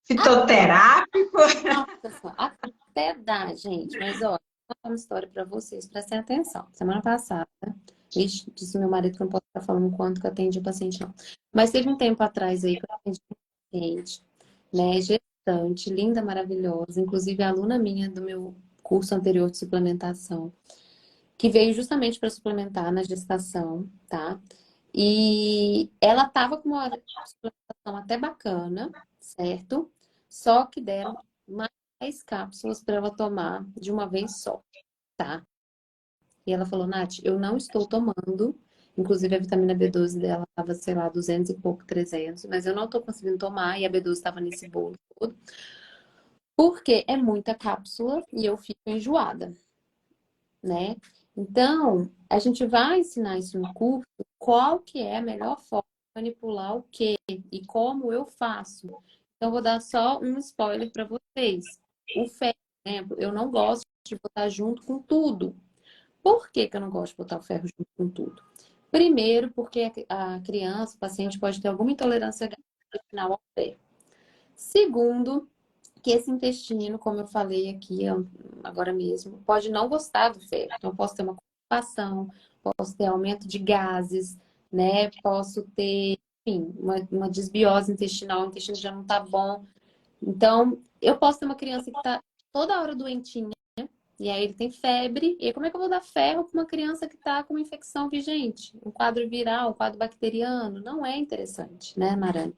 Fitoterápico. nossa, até dá, gente. Mas, ó, vou contar uma história pra vocês, prestem atenção. Semana passada, ixi, disse meu marido que eu não posso ficar falando quanto que eu atendi paciente, não. Mas teve um tempo atrás aí que eu atendi um paciente, né, gestante, linda, maravilhosa, inclusive aluna minha do meu curso anterior de suplementação, que veio justamente para suplementar na gestação, tá? E ela tava com uma suplementação até bacana, certo? Só que deram mais cápsulas para ela tomar de uma vez só, tá? E ela falou, Nath, eu não estou tomando. Inclusive a vitamina B12 dela estava, sei lá, 200 e pouco, 300, mas eu não estou conseguindo tomar e a B12 estava nesse bolo todo, porque é muita cápsula e eu fico enjoada, né? Então, a gente vai ensinar isso no curso, qual que é a melhor forma de manipular o quê e como eu faço. Então, vou dar só um spoiler para vocês. O ferro, por exemplo, eu não gosto de botar junto com tudo. Por que que eu não gosto de botar o ferro junto com tudo? Primeiro, porque a criança, o paciente pode ter alguma intolerância gastrointestinal ao ferro. Segundo, que esse intestino, como eu falei aqui agora mesmo, pode não gostar do ferro. Então, eu posso ter uma constipação, posso ter aumento de gases, né? Posso ter, enfim, uma desbiose intestinal, o intestino já não tá bom. Então, eu posso ter uma criança que tá toda hora doentinha, e aí ele tem febre, e aí como é que eu vou dar ferro para uma criança que tá com uma infecção vigente? Um quadro viral, um quadro bacteriano? Não é interessante, né, Marane?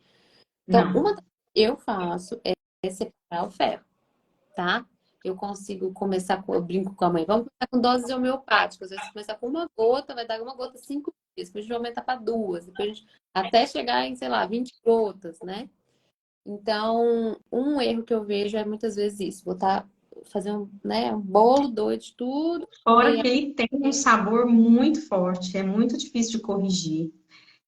Então, Não. uma das coisas que eu faço é separar o ferro, tá? Eu consigo começar com, eu brinco com a mãe, vamos começar com doses homeopáticas. Às vezes começar com uma gota, vai dar uma gota 5 dias, depois a gente vai aumentar para duas, depois a gente, até chegar em, sei lá, 20 gotas, né? Então, um erro que eu vejo é muitas vezes isso, botar, fazer um, né, um bolo doido de tudo, e Fora aí que ele tem um sabor muito forte, é muito difícil de corrigir.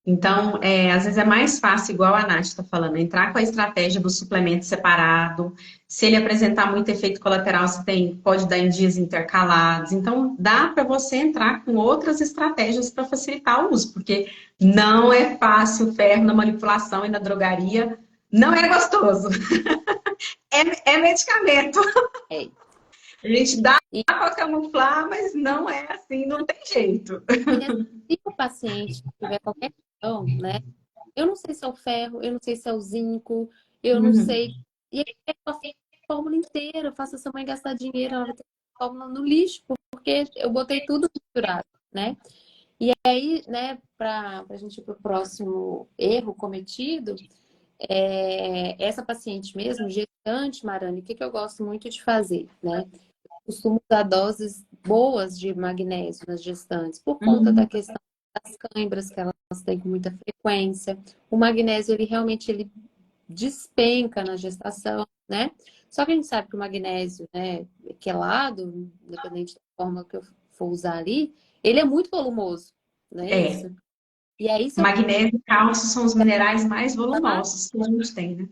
Então, às vezes é mais fácil, igual a Nath está falando, entrar com a estratégia do suplemento separado. Se ele apresentar muito efeito colateral, você pode dar em dias intercalados. Então, dá para você entrar com outras estratégias para facilitar o uso, porque não é fácil o ferro na manipulação e na drogaria. Não é gostoso. É medicamento. é. A gente dá E, para camuflar, mas não é assim, não tem jeito. se o paciente tiver qualquer questão, né? Eu não sei se é o ferro, eu não sei se é o zinco, eu não sei. Uhum. E aí eu faço a fórmula inteira, eu faço essa mãe gastar dinheiro, ela vai ter a fórmula no lixo, porque eu botei tudo misturado, né? E aí, né, para a gente ir para o próximo erro cometido, essa paciente mesmo, gestante, Marane, o que eu gosto muito de fazer, né? Costumo dar doses boas de magnésio nas gestantes, por conta da Uhum. questão das câimbras que elas têm com muita frequência. O magnésio, ele realmente ele despenca na gestação, né? Só que a gente sabe que o magnésio, né, quelado, independente da forma que eu for usar ali, ele é muito volumoso, não é É. isso? E aí, se eu Magnésio e cálcio são os minerais mais volumosos que a gente tem, né?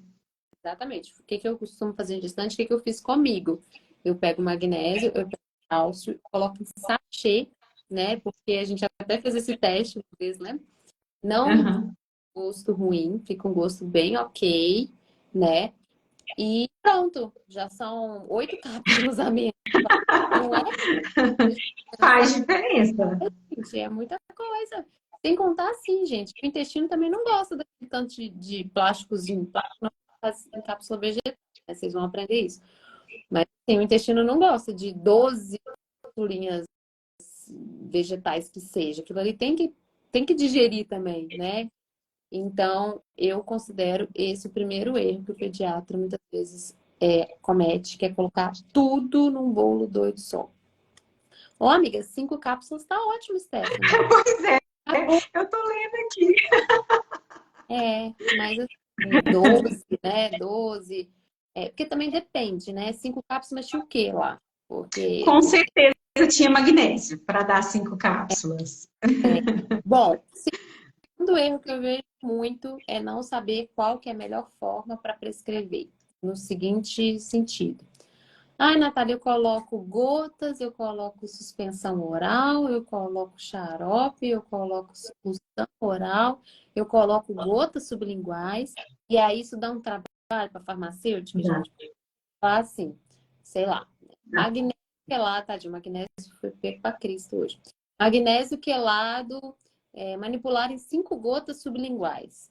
exatamente. O que eu costumo fazer em gestante? O que eu fiz comigo? Eu pego magnésio, eu pego cálcio, coloco em sachê, né? Porque a gente até fez esse teste uma vez, né? Não Aham. gosto ruim, fica um gosto bem ok, né? E pronto, já são 8 cápsulas a menos. Não é Faz diferença, diferença. gente, é muita coisa. Sem contar assim, gente, o intestino também não gosta daquele tanto de plásticozinho. Plástico não faz em cápsula vegetal, né? Vocês vão aprender isso. Mas assim, o intestino não gosta de 12 linhas vegetais que seja. Aquilo ali tem que digerir também, né? Então, eu considero esse o primeiro erro que o pediatra muitas vezes comete, que é colocar tudo num bolo doido só. Ô, amiga, 5 cápsulas tá ótimo, Stephanie. Pois é, Tá bom. eu tô lendo aqui. Mas assim, 12, né? 12. Porque também depende, né? 5 cápsulas tinha o quê lá? Porque Com certeza tinha magnésio para dar 5 cápsulas. bom, segundo erro que eu vejo muito é não saber qual que é a melhor forma para prescrever. No seguinte sentido. Ai, Natália, eu coloco gotas, eu coloco suspensão oral, eu coloco xarope, eu coloco solução oral, eu coloco gotas sublinguais, e aí isso dá um trabalho para farmacêutica, Já. gente. Falar assim, sei lá, magnésio quelado, tadinho, magnésio foi pego para Cristo hoje. Magnésio quelado, manipular em 5 gotas sublinguais.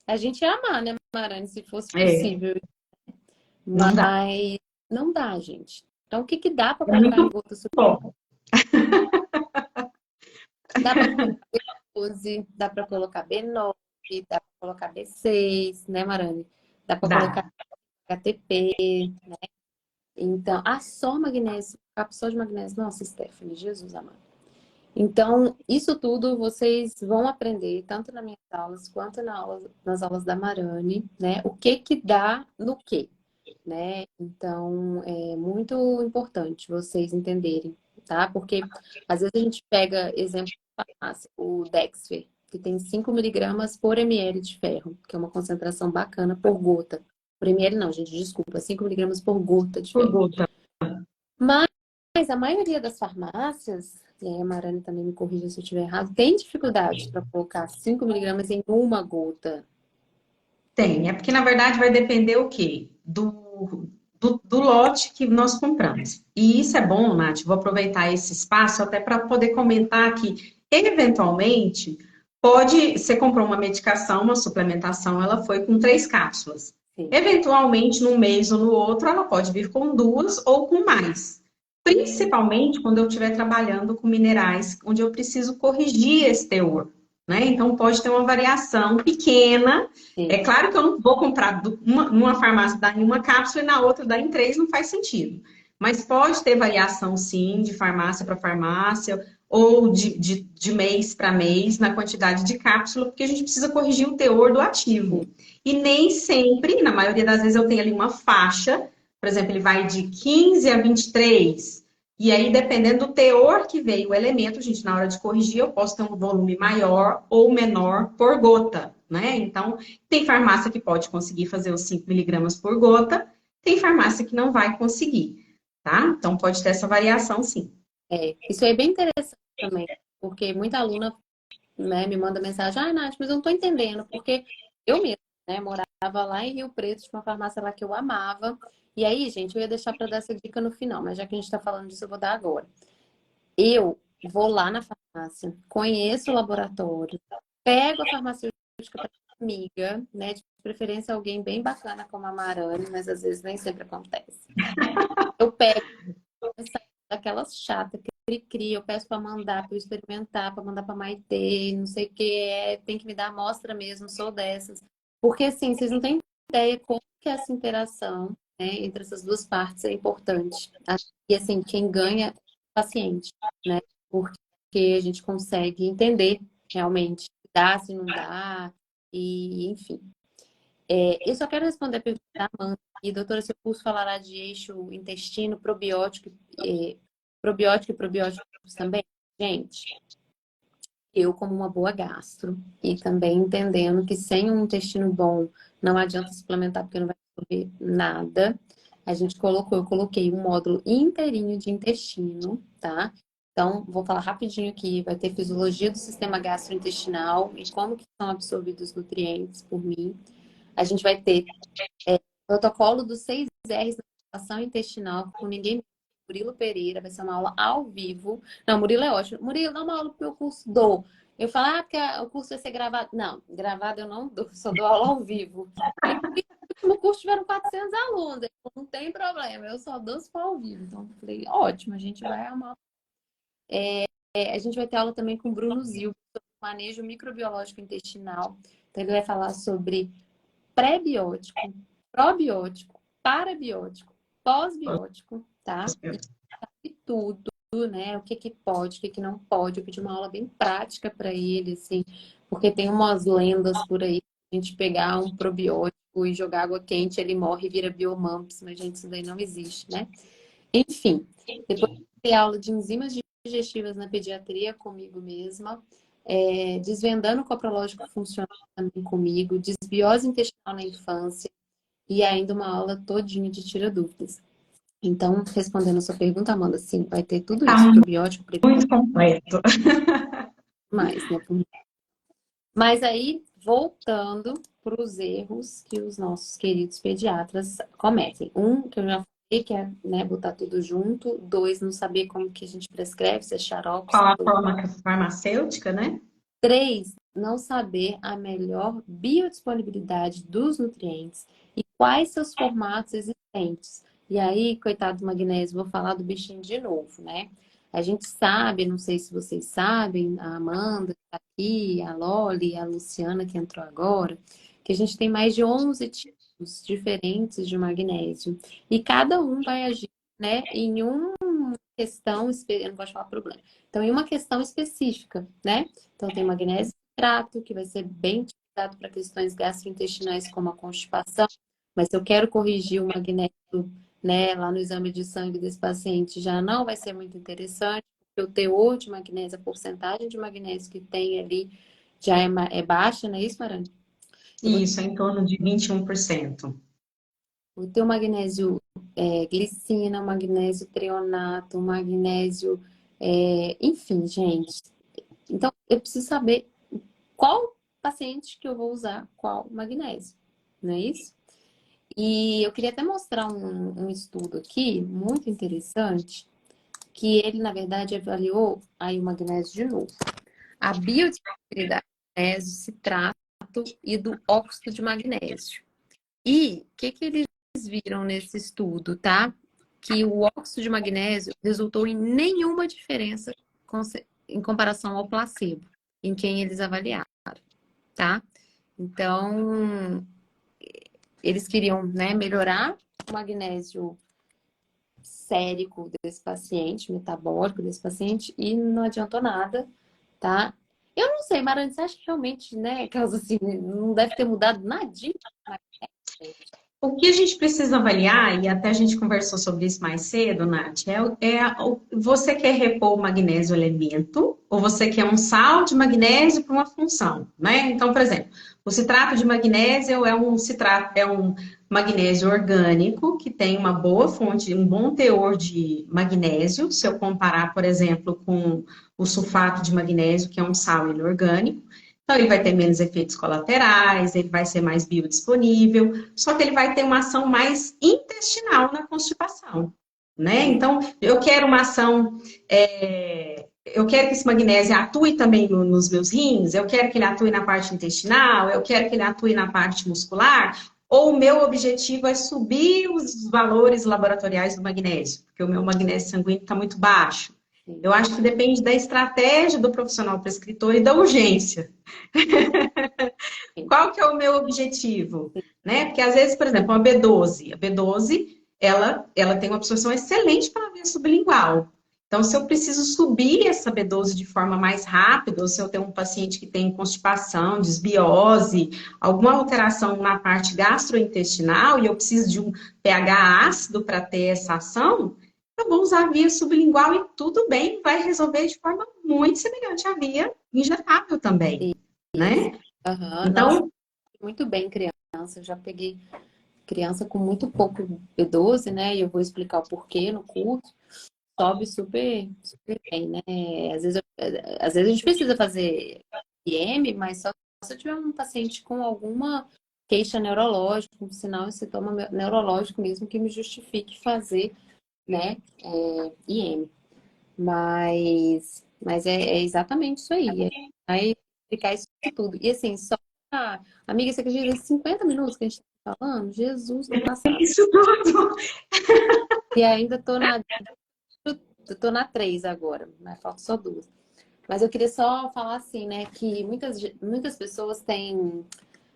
A gente ia amar, né, Marane, se fosse É, possível. não dá. Mas não dá, gente. Então, o que que dá para É colocar em muito gota sublingual? bom. Dá para colocar B12, dá para colocar B9, dá para colocar B6, né, Marane? Dá para colocar Dá. HTP. Então, só magnésio, cápsula de magnésio. Nossa, Stephanie, Jesus amado. Então, isso tudo vocês vão aprender, tanto nas minhas aulas quanto nas aulas da Marane, né? O que que dá no quê, né? Então, é muito importante vocês entenderem, tá? Porque às vezes a gente pega exemplo de farmácia, o Dexfer, que tem 5 miligramas por ml de ferro, que é uma concentração bacana por gota. Por ml não, gente, desculpa, 5 miligramas por gota de Por ferro. gota. Mas a maioria das farmácias, e aí a Marane também me corrija se eu estiver errado, tem dificuldade para colocar 5 miligramas em uma gota. Tem. É porque, na verdade, vai depender o quê? Do lote que nós compramos. E isso é bom, Nath, vou aproveitar esse espaço até para poder comentar que, eventualmente, você comprou uma medicação, uma suplementação, ela foi com 3 cápsulas. Sim, Eventualmente, num mês ou no outro, ela pode vir com 2 ou com mais. Principalmente quando eu estiver trabalhando com minerais, onde eu preciso corrigir esse teor, né? Então, pode ter uma variação pequena. É sim. claro que eu não vou comprar numa farmácia dar em uma cápsula e na outra dar em 3, não faz sentido. Mas pode ter variação, sim, de farmácia para farmácia ou de mês para mês na quantidade de cápsula, porque a gente precisa corrigir o teor do ativo. E nem sempre, na maioria das vezes, eu tenho ali uma faixa, por exemplo, ele vai de 15 a 23. E aí, dependendo do teor que veio o elemento, gente, na hora de corrigir, eu posso ter um volume maior ou menor por gota, né? Então, tem farmácia que pode conseguir fazer os 5 miligramas por gota, tem farmácia que não vai conseguir, tá? Então, pode ter essa variação, sim. Isso aí é bem interessante também, porque muita aluna, né, me manda mensagem, Nath, mas eu não tô entendendo, porque eu mesma, né, morava lá em Rio Preto, tinha uma farmácia lá que eu amava, e aí, gente, eu ia deixar para dar essa dica no final, mas já que a gente tá falando disso, eu vou dar agora. Eu vou lá na farmácia, conheço o laboratório, pego a farmacêutica para amiga, né, de preferência alguém bem bacana como a Marane, mas às vezes nem sempre acontece. Eu pego daquelas chatas que cria, eu peço para mandar, para eu experimentar, para mandar para Maitê, não sei o que, tem que me dar amostra mesmo, sou dessas. Porque assim, vocês não têm ideia como que essa interação, né, entre essas duas partes é importante. E assim, quem ganha é o paciente, né? Porque a gente consegue entender realmente se dá, se não dá, e enfim. Eu só quero responder a pergunta da Amanda. E, doutora, seu curso falará de eixo intestino, probiótico e probióticos também? Gente, eu como uma boa gastro e também entendendo que sem um intestino bom não adianta suplementar porque não vai absorver nada. Eu coloquei um módulo inteirinho de intestino, tá? Então, vou falar rapidinho aqui, vai ter fisiologia do sistema gastrointestinal e como que são absorvidos os nutrientes por mim. A gente vai ter protocolo dos 6 R's na relação intestinal com ninguém menos que Murilo Pereira. Vai ser uma aula ao vivo. Não, Murilo é ótimo. Murilo, dá uma aula pro meu curso. Dou. Eu falo, porque o curso vai ser gravado. Não, gravado eu não dou, só dou aula ao vivo. Ele, no último curso tiveram 400 alunos. Ele falou, não tem problema, eu só dou se for ao vivo. Então, eu falei, ótimo, a gente vai amar. A gente vai ter aula também com o Bruno Zil, sobre manejo microbiológico intestinal. Então, ele vai falar sobre pré-biótico, probiótico, parabiótico, pós-biótico, tá? E tudo, né? O que que pode, o que que não pode. Eu pedi uma aula bem prática para ele, assim, porque tem umas lendas por aí, a gente pegar um probiótico e jogar água quente, ele morre e vira biomumps, mas, gente, isso daí não existe, né? Enfim, depois tem aula de enzimas digestivas na pediatria comigo mesma, desvendando o coprológico funcional também comigo, desbiose intestinal na infância e ainda uma aula todinha de tira dúvidas. Então, respondendo a sua pergunta, Amanda, sim, vai ter tudo Tá isso, probiótico, muito completo. mais, né? Mas aí, voltando para os erros que os nossos queridos pediatras cometem. Um, que eu já falei, que é, né, botar tudo junto. Dois, não saber como que a gente prescreve, se é xarope, se Qual a é... forma farmacêutica, né? Três, não saber a melhor biodisponibilidade dos nutrientes e quais seus formatos existentes. E aí, coitado do magnésio, vou falar do bichinho de novo, né? A gente sabe, não sei se vocês sabem, a Amanda que tá aqui, a Loli, a Luciana que entrou agora, que a gente tem mais de 11 tipos diferentes de magnésio. E cada um vai agir, né, em uma questão, eu não gosto de falar problema. Então, em uma questão específica, né? Então, tem magnésio citrato, que vai ser bem utilizado para questões gastrointestinais, como a constipação. Mas se eu quero corrigir o magnésio, né, lá no exame de sangue desse paciente, já não vai ser muito interessante, porque o teor de magnésio, a porcentagem de magnésio que tem ali já é baixa, não é isso, Marana? Eu vou Isso, é em torno de 21%. ter o magnésio glicina, o magnésio treonato, o magnésio, enfim, gente. Então, eu preciso saber qual paciente que eu vou usar qual magnésio, não é isso? E eu queria até mostrar um estudo aqui, muito interessante, que ele, na verdade, avaliou aí o magnésio de novo. A biodisponibilidade do magnésio, citrato e do óxido de magnésio. E o que eles viram nesse estudo, tá? Que o óxido de magnésio resultou em nenhuma diferença em comparação ao placebo, em quem eles avaliaram, tá? Então, eles queriam, né, melhorar o magnésio sérico desse paciente, metabólico desse paciente, e não adiantou nada, tá? Eu não sei, Marana, você acha que realmente, né, causa assim, não deve ter mudado nadinha? O que a gente precisa avaliar, e até a gente conversou sobre isso mais cedo, Nath, você quer repor o magnésio elemento ou você quer um sal de magnésio para uma função, né? Então, por exemplo, o citrato de magnésio é um magnésio orgânico que tem uma boa fonte, um bom teor de magnésio, se eu comparar, por exemplo, com o sulfato de magnésio, que é um sal inorgânico. Então, ele vai ter menos efeitos colaterais, ele vai ser mais biodisponível, só que ele vai ter uma ação mais intestinal na constipação, né? Então, eu quero uma ação, eu quero que esse magnésio atue também nos meus rins, eu quero que ele atue na parte intestinal, eu quero que ele atue na parte muscular, ou o meu objetivo é subir os valores laboratoriais do magnésio, porque o meu magnésio sanguíneo está muito baixo. Eu acho que depende da estratégia do profissional prescritor e da urgência. Qual que é o meu objetivo? Né? Porque às vezes, por exemplo, a B12, ela tem uma absorção excelente para a via sublingual. Então, se eu preciso subir essa B12 de forma mais rápida, ou se eu tenho um paciente que tem constipação, desbiose, alguma alteração na parte gastrointestinal e eu preciso de um pH ácido para ter essa ação, eu vou usar a via sublingual e tudo bem, vai resolver de forma muito semelhante à via injetável também, Isso. né? Aham. Nossa, Então, muito bem, criança. Eu já peguei criança com muito pouco B12, né? E eu vou explicar o porquê no curso. Sobe super, super bem, né? Às vezes a gente precisa fazer IM, mas só se eu tiver um paciente com alguma queixa neurológica, um sinal e sintoma neurológico mesmo que me justifique fazer, né, IM. Mas é exatamente isso aí. Aí explicar isso tudo. E assim, só amiga, você acredita, 50 minutos que a gente tá falando? Jesus, não passado. isso tudo. E ainda tô na 3 agora, mas falta só duas. Mas eu queria só falar assim, né, que muitas pessoas têm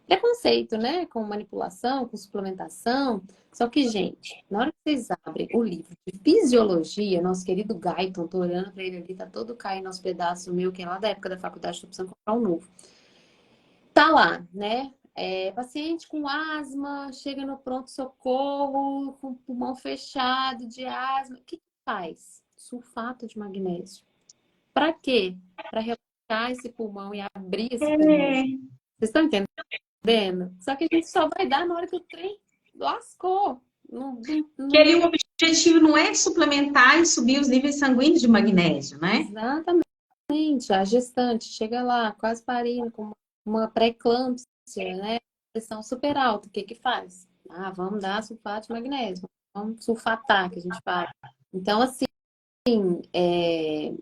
preconceito, né, com manipulação, com suplementação. Só que, gente, na hora que vocês abrem o livro de fisiologia, nosso querido Guyton, tô olhando para ele ali, tá todo caindo aos pedaços meu, que é lá da época da faculdade, tô precisando comprar um novo. Tá lá, né? Paciente com asma, chega no pronto-socorro, com o pulmão fechado de asma. O que faz? Sulfato de magnésio. Para quê? Para relaxar esse pulmão e abrir esse pulmão. É, Vocês estão entendendo? Só que a gente só vai dar na hora que o trem lascou. Não, não, queria um objetivo não é suplementar e subir os níveis sanguíneos de magnésio, né? Exatamente. A gestante chega lá, quase parindo, com uma pré-eclâmpsia, né? Pressão super alta, o que que faz? Ah, vamos dar sulfato de magnésio, vamos sulfatar, que a gente fala. Então, assim,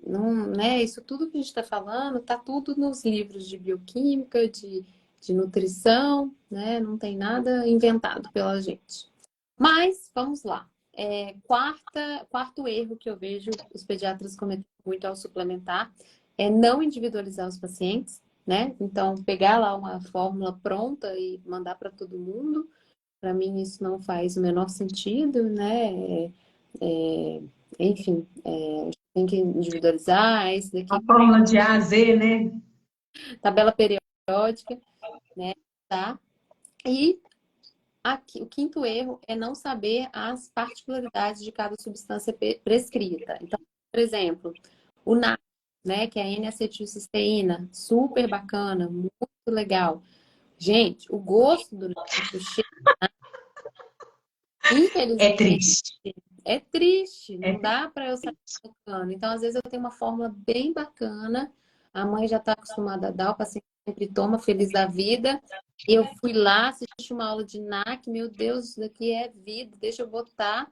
não, né, isso tudo que a gente está falando, tá tudo nos livros de bioquímica, de nutrição, né? Não tem nada inventado pela gente. Mas, vamos lá. Quarto erro que eu vejo os pediatras cometendo muito ao suplementar é não individualizar os pacientes, né? Então, pegar lá uma fórmula pronta e mandar para todo mundo, para mim isso não faz o menor sentido, né? Enfim, tem que individualizar, esse A daqui, fórmula de A a Z, né? tabela periódica, né? Tá? E aqui, o quinto erro é não saber as particularidades de cada substância prescrita. Então, por exemplo, o NAC, né, que é a N-acetilcisteína, super bacana, muito legal. Gente, o gosto do NAC, o cheiro, É infelizmente, triste. é triste, É não dá para eu sair colocando. Então, às vezes, eu tenho uma fórmula bem bacana, a mãe já está acostumada a dar, o paciente sempre toma, feliz da vida. Eu fui lá, assisti uma aula de NAC, meu Deus, isso daqui é vida, deixa eu botar.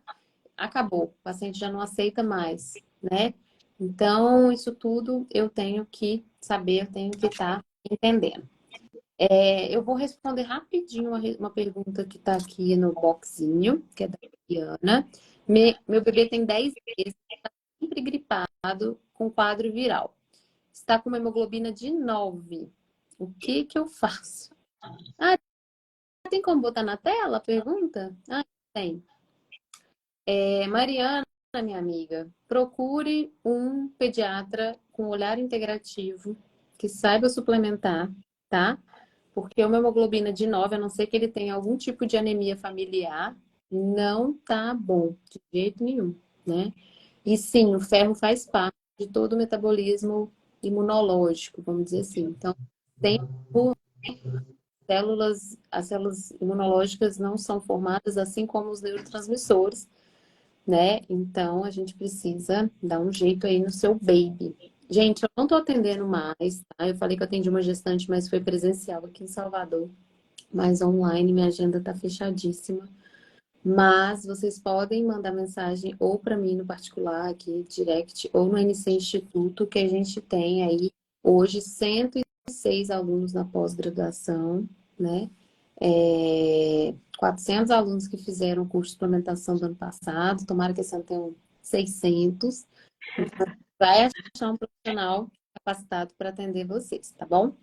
Acabou, o paciente já não aceita mais, né? Então, isso tudo eu tenho que saber, eu tenho que estar entendendo. Eu vou responder rapidinho uma pergunta que está aqui no boxinho, que é da Diana. Meu bebê tem 10 meses, está sempre gripado, com quadro viral. Está com uma hemoglobina de 9. O que que eu faço? Ah, tem como botar na tela a pergunta? Ah, tem. Mariana, minha amiga, procure um pediatra com olhar integrativo, que saiba suplementar, tá? Porque uma hemoglobina de 9, a não ser que ele tenha algum tipo de anemia familiar, não tá bom, de jeito nenhum, né? E sim, o ferro faz parte de todo o metabolismo imunológico, vamos dizer assim. Então, tem as células imunológicas não são formadas assim como os neurotransmissores, né? Então, a gente precisa dar um jeito aí no seu baby. Gente, eu não tô atendendo mais, tá? Eu falei que eu atendi uma gestante, mas foi presencial aqui em Salvador. Mas online, minha agenda tá fechadíssima. Mas vocês podem mandar mensagem ou para mim no particular, aqui, direct, ou no NC Instituto, que a gente tem aí hoje 106 alunos na pós-graduação, né? 400 alunos que fizeram o curso de suplementação do ano passado, tomara que esse ano tenham 600. Então, vai achar um profissional capacitado para atender vocês, tá bom?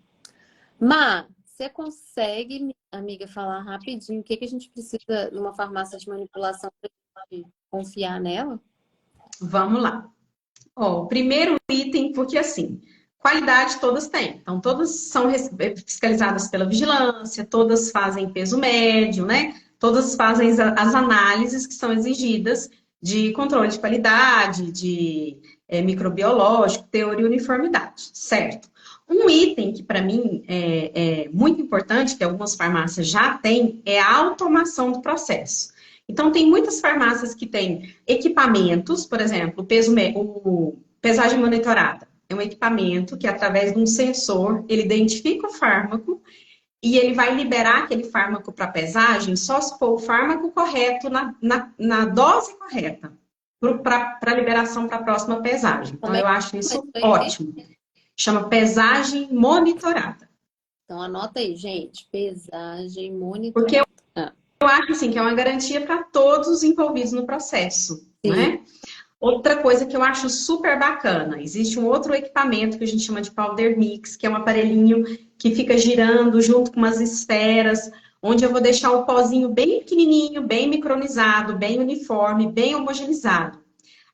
Mas, você consegue, minha amiga, falar rapidinho o que que a gente precisa numa farmácia de manipulação para gente confiar nela? Vamos lá. Ó, o primeiro item, porque assim, qualidade todas têm. Então, todas são fiscalizadas pela vigilância, todas fazem peso médio, né? Todas fazem as análises que são exigidas de controle de qualidade, de microbiológico, teoria e uniformidade, certo? Um item que para mim é muito importante, que algumas farmácias já têm, é a automação do processo. Então, tem muitas farmácias que têm equipamentos, por exemplo, pesagem monitorada. É um equipamento que, através de um sensor, ele identifica o fármaco e ele vai liberar aquele fármaco para pesagem só se for o fármaco correto na dose correta para liberação para a próxima pesagem. Então, Como é eu que acho é isso isso aí? ótimo. Chama pesagem monitorada. Então, anota aí, gente. Pesagem Porque eu monitorada. Ah, acho assim, que é uma garantia para todos os envolvidos no processo, sim. né? Outra coisa que eu acho super bacana, existe um outro equipamento que a gente chama de powder mix, que é um aparelhinho que fica girando junto com umas esferas, onde eu vou deixar o pozinho bem pequenininho, bem micronizado, bem uniforme, bem homogeneizado.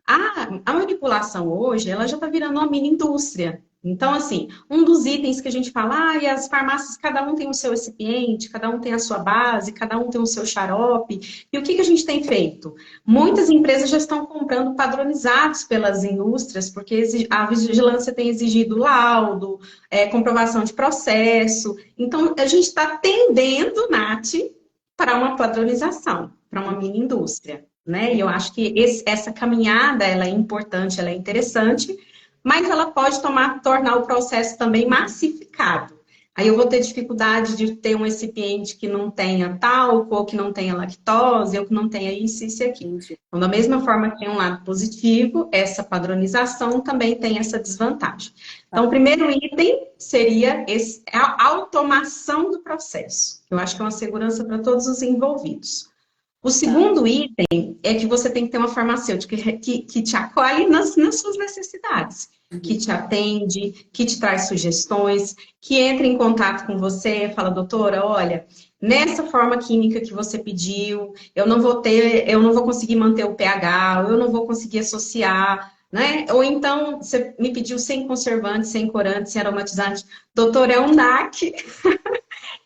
A manipulação hoje, ela já está virando uma mini indústria. Então, assim, um dos itens que a gente fala, e as farmácias, cada um tem o seu recipiente, cada um tem a sua base, cada um tem o seu xarope. E o que que a gente tem feito? Muitas empresas já estão comprando padronizados pelas indústrias, porque a vigilância tem exigido laudo, comprovação de processo. Então, a gente está tendendo, Nath, para uma padronização, para uma mini indústria. né? E eu acho que essa caminhada, ela é importante, ela é interessante, mas ela pode tornar o processo também massificado. Aí eu vou ter dificuldade de ter um recipiente que não tenha talco, ou que não tenha lactose, ou que não tenha isso e aquilo. Entendi. Então, da mesma forma que tem um lado positivo, essa padronização também tem essa desvantagem. Então, o primeiro item seria a automação do processo. Eu acho que é uma segurança para todos os envolvidos. O Tá. segundo item é que você tem que ter uma farmacêutica que te acolhe nas suas necessidades, que Uhum. te atende, que te traz sugestões, que entra em contato com você, fala, doutora, olha, nessa forma química que você pediu, eu não vou conseguir manter o pH, ou eu não vou conseguir associar, né? Ou então, você me pediu sem conservante, sem corante, sem aromatizante. Doutor, é um NAC.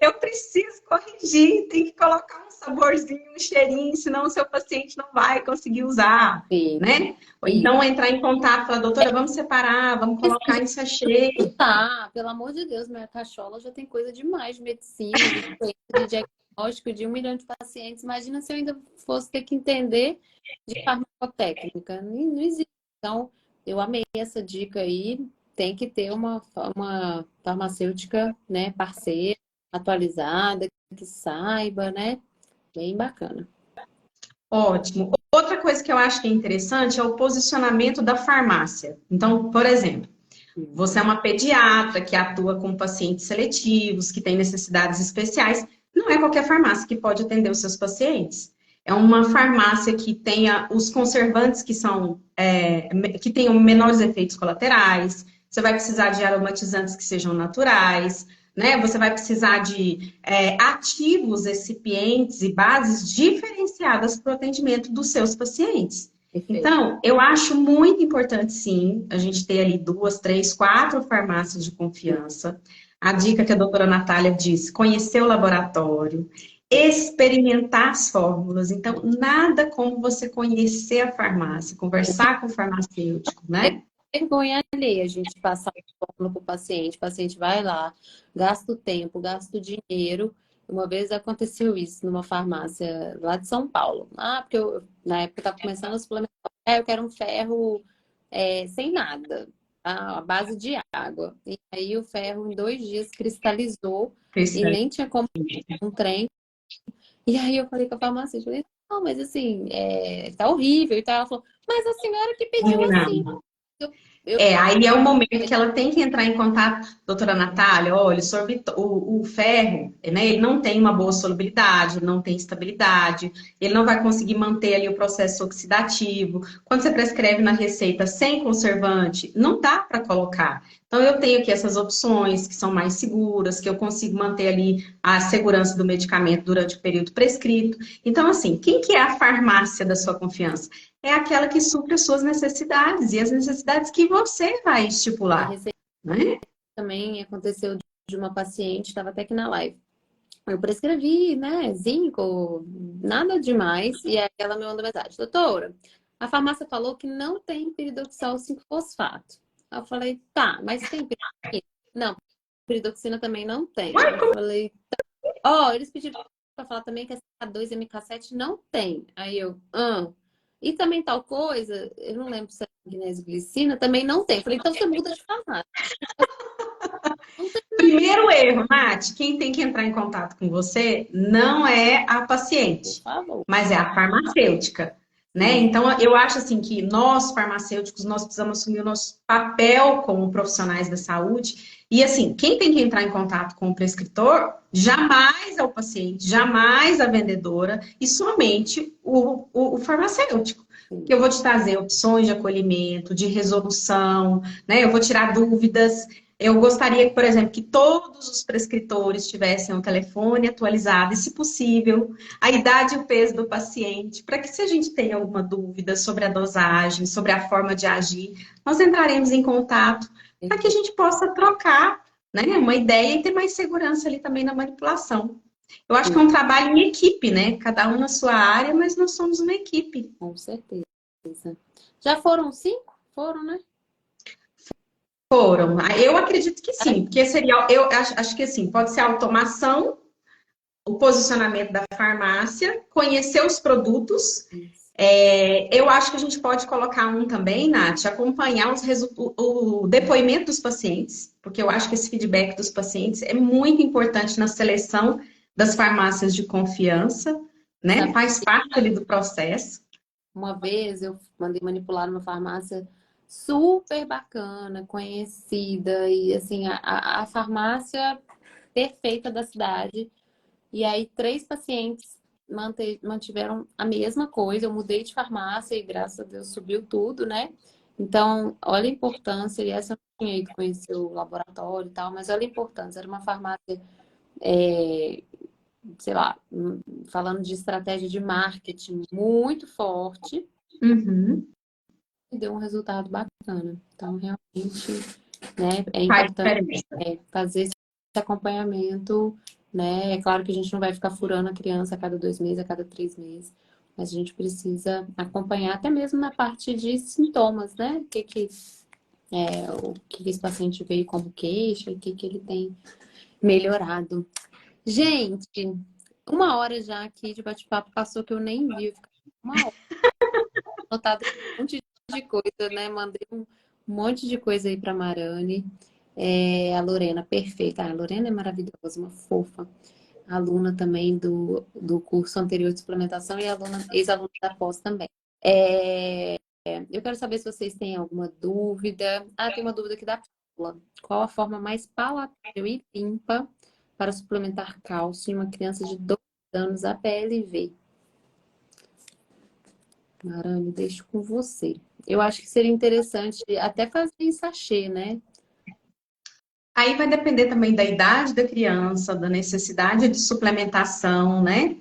Eu preciso corrigir, tem que colocar um saborzinho, um cheirinho, senão o seu paciente não vai conseguir usar, Sim. né? Ou Isso. então entrar em contato com a doutora, vamos separar, vamos colocar em sachê. Tá, pelo amor de Deus, minha cachola já tem coisa demais de medicina, de doença, de diagnóstico de 1 milhão de pacientes. Imagina se eu ainda fosse ter que entender de farmacotécnica. Não existe. Então, eu amei essa dica aí. Tem que ter uma farmacêutica, né, parceira, atualizada, que saiba, né? Bem bacana. Ótimo. Outra coisa que eu acho que é interessante é o posicionamento da farmácia. Então, por exemplo, você é uma pediatra que atua com pacientes seletivos, que tem necessidades especiais. Não é qualquer farmácia que pode atender os seus pacientes. É uma farmácia que tenha os conservantes que tenham menores efeitos colaterais. Você vai precisar de aromatizantes que sejam naturais, né? Você vai precisar de ativos recipientes e bases diferenciadas para o atendimento dos seus pacientes. Perfeito. Então, eu acho muito importante, sim, a gente ter ali 2, 3, 4 farmácias de confiança. A dica que a doutora Natália disse, conhecer o laboratório, experimentar as fórmulas. Então, nada como você conhecer a farmácia, conversar com o farmacêutico, É né? vergonha alheia a gente passar o fórmula para o paciente vai lá, gasta o tempo, gasta o dinheiro. Uma vez aconteceu isso numa farmácia lá de São Paulo. Ah, porque na época estava começando a suplementar. Eu quero um ferro sem nada, tá? A base de água. E aí o ferro em 2 dias cristalizou e Cristal. nem tinha como um trem. E aí eu falei com a farmacêutica, falei, não, mas assim, tá horrível e tal. Ela falou, mas a senhora que pediu assim. Eu, eu Aí é o momento que ela tem que entrar em contato, doutora Natália, olha, o ferro, né, ele não tem uma boa solubilidade, não tem estabilidade, ele não vai conseguir manter ali o processo oxidativo. Quando você prescreve na receita sem conservante, não dá para colocar. Então, eu tenho aqui essas opções que são mais seguras, que eu consigo manter ali a segurança do medicamento durante o período prescrito. Então, assim, quem que é a farmácia da sua confiança? É aquela que supre as suas necessidades e as necessidades que você vai a estipular, receita né? também aconteceu de uma paciente, estava até aqui na live. Eu prescrevi, né, zinco, nada demais. E aí ela me mandou mensagem, doutora, a farmácia falou que não tem piridoxal 5-fosfato. Aí eu falei, tá, mas tem piridoxina? Não, piridoxina também não tem. Eu falei, ó, eles pediram para falar também que a SK2 e MK7 não tem. Aí eu, e também tal coisa, eu não lembro se é magnésio glicina, também não tem. Eu falei, então você muda de farmácia. Não tem, Primeiro erro, Nath, quem tem que entrar em contato com você não é a por paciente, favor. mas é a farmacêutica, né? Sim. Então, eu acho assim que nós, farmacêuticos, nós precisamos assumir o nosso papel como profissionais da saúde. E assim, quem tem que entrar em contato com o prescritor jamais é o paciente, jamais a vendedora e somente o farmacêutico. Que eu vou te trazer opções de acolhimento, de resolução, né? Eu vou tirar dúvidas. Eu gostaria, por exemplo, que todos os prescritores tivessem um telefone atualizado e, se possível, a idade e o peso do paciente, para que se a gente tem alguma dúvida sobre a dosagem, sobre a forma de agir, nós entraremos em contato para que a gente possa trocar, né, uma ideia e ter mais segurança ali também na manipulação. Eu acho que é um trabalho em equipe, né? Cada um na sua área, mas nós somos uma equipe. Com certeza. Já foram 5? Foram, né? Foram. Eu acredito que Ai, sim, porque seria, eu acho que assim, pode ser automação, o posicionamento da farmácia, conhecer os produtos, Eu acho que a gente pode colocar um também, Nath, acompanhar o depoimento dos pacientes, porque eu acho que esse feedback dos pacientes é muito importante na seleção das farmácias de confiança, né? Sabe, Faz parte ali do processo. uma vez eu mandei manipular numa farmácia super bacana, conhecida, e assim, a farmácia perfeita da cidade. E aí, 3 pacientes mantiveram a mesma coisa. Eu mudei de farmácia e, graças a Deus, subiu tudo, né? Então, olha a importância. E essa eu não tinha ido conhecer o laboratório e tal, mas olha a importância. Era uma farmácia, sei lá, falando de estratégia de marketing muito forte Uhum. e deu um resultado bacana. Então, realmente, né, é Faz importante diferença. fazer esse acompanhamento, né? É claro que a gente não vai ficar furando a criança a cada 2 meses, a cada 3 meses, mas a gente precisa acompanhar até mesmo na parte de sintomas, né? O que esse paciente veio como queixa, o que ele tem melhorado. Gente, 1 hora já aqui de bate-papo passou que eu nem vi, eu fiquei 1 hora anotado um monte de coisa, né? Mandei um monte de coisa aí para Marane. A Lorena, perfeita. A Lorena é maravilhosa, uma fofa. Aluna também do curso anterior de suplementação e ex-aluna da pós também. Eu quero saber se vocês têm alguma dúvida. Tem uma dúvida aqui da Paula. Qual a forma mais palatável e limpa para suplementar cálcio em uma criança de 2 anos APLV? Marane, deixo com você. Eu acho que seria interessante até fazer em sachê, né? Aí vai depender também da idade da criança, da necessidade de suplementação, né?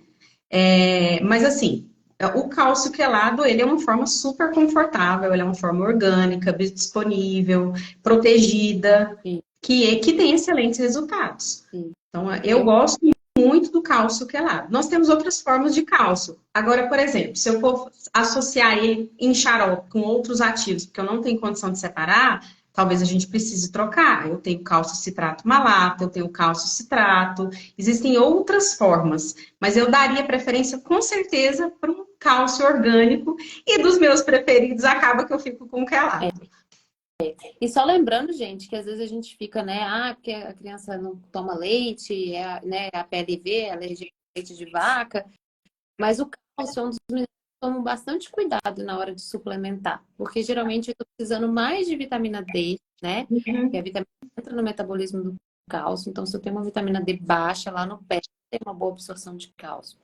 Mas assim, o cálcio quelado, ele é uma forma super confortável, ele é uma forma orgânica, disponível, protegida, Sim, que tem excelentes resultados. sim. Então, eu Eu, gosto muito do cálcio quelado. Nós temos outras formas de cálcio. Agora, por exemplo, se eu for associar ele em xarope com outros ativos, porque eu não tenho condição de separar, talvez a gente precise trocar. Eu tenho cálcio citrato malato, eu tenho cálcio citrato. Existem outras formas, mas eu daria preferência com certeza para um cálcio orgânico e dos meus preferidos acaba que eu fico com o quelado. e só lembrando, gente, que às vezes a gente fica, né? Porque a criança não toma leite, né, a PLV, é alergia a leite de vaca. Mas o cálcio é um dos minerais que eu tomo bastante cuidado na hora de suplementar. Porque geralmente eu estou precisando mais de vitamina D, né? Que a vitamina D entra no metabolismo do cálcio. Então, se eu tenho uma vitamina D baixa lá no pé, tem uma boa absorção de cálcio.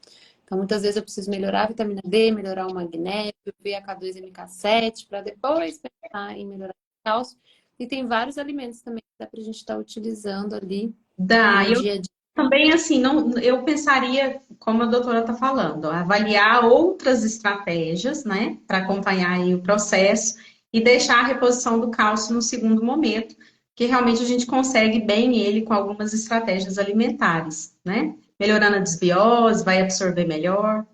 Então, muitas vezes eu preciso melhorar a vitamina D, melhorar o magnésio, VH2 MK7, para depois pensar em melhorar o cálcio. E tem vários alimentos também que dá para a gente estar utilizando ali Da, no eu dia a dia. também, assim, não, eu pensaria, como a doutora está falando, avaliar outras estratégias, né, para acompanhar aí o processo e deixar a reposição do cálcio no segundo momento, que realmente a gente consegue bem ele com algumas estratégias alimentares, né? Melhorando a desbiose, vai absorver melhor.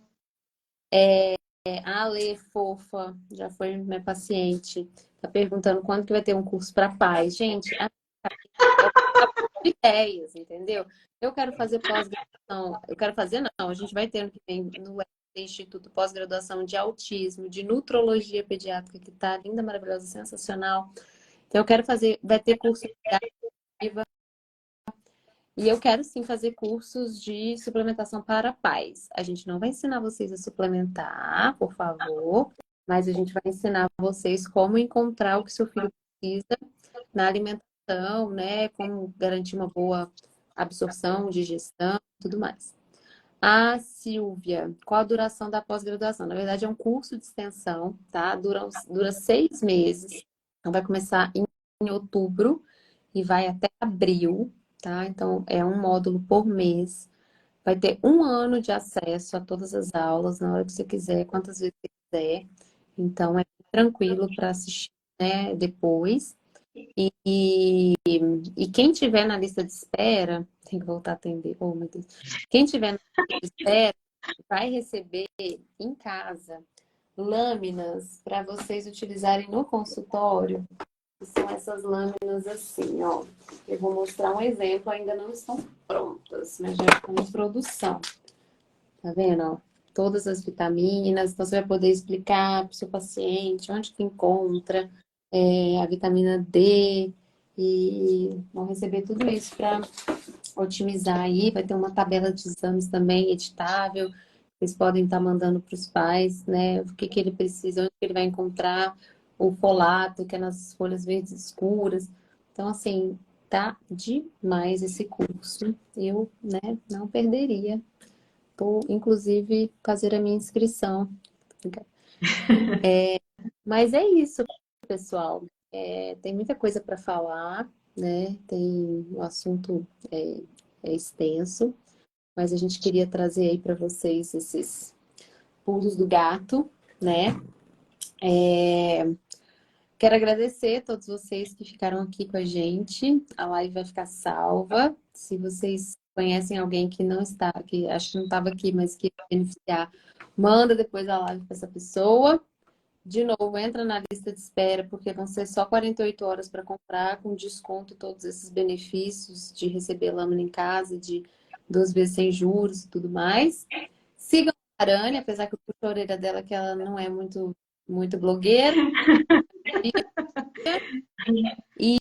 A Lê, fofa, já foi minha paciente, tá perguntando quando que vai ter um curso para pais. Gente, é de ideias, entendeu? Eu quero fazer pós-graduação, eu quero fazer não, a gente vai ter ano que vem no Instituto Pós-Graduação de Autismo, de Nutrologia Pediátrica, que tá linda, maravilhosa, sensacional. Então eu quero fazer, vai ter curso e eu quero sim fazer cursos de suplementação para pais. A gente não vai ensinar vocês a suplementar, por favor, mas a gente vai ensinar vocês como encontrar o que seu filho precisa na alimentação, né? Como garantir uma boa absorção, digestão, tudo mais. A Silvia, qual a duração da pós-graduação? Na verdade, é um curso de extensão, tá? Dura 6 meses. Então, vai começar em outubro e vai até abril, tá? Então, é um módulo por mês. Vai ter 1 ano de acesso a todas as aulas, na hora que você quiser, quantas vezes você quiser. Então, é tranquilo para assistir, né, depois. E quem tiver na lista de espera, tem que voltar a atender, oh meu Deus. Quem tiver na lista de espera vai receber em casa lâminas para vocês utilizarem no consultório. Que são essas lâminas assim, ó. Eu vou mostrar um exemplo, ainda não estão prontas, mas já estão em produção. Tá vendo, ó? todas as vitaminas, então você vai poder explicar para o seu paciente onde que encontra a vitamina D e vão receber tudo isso para otimizar aí. Vai ter uma tabela de exames também editável. Vocês podem estar mandando para os pais, né? O que que ele precisa, onde que ele vai encontrar o folato, que é nas folhas verdes escuras. Então, assim, tá demais esse curso. Eu, né, não perderia. Vou, inclusive, fazer a minha inscrição. Mas é isso, pessoal. Tem muita coisa para falar, né? Tem o assunto é extenso, mas a gente queria trazer aí para vocês esses pulos do gato, né? Quero agradecer a todos vocês que ficaram aqui com a gente. A live vai ficar salva. Se vocês conhecem alguém que não está, que acho que não estava aqui, mas que vai beneficiar, manda depois a live para essa pessoa. De novo, entra na lista de espera, porque vão ser só 48 horas para comprar, com desconto, todos esses benefícios de receber lâmina em casa, de 2 vezes sem juros e tudo mais. Sigam a Arane, apesar que eu puxo a orelha dela, que ela não é muito blogueira. E,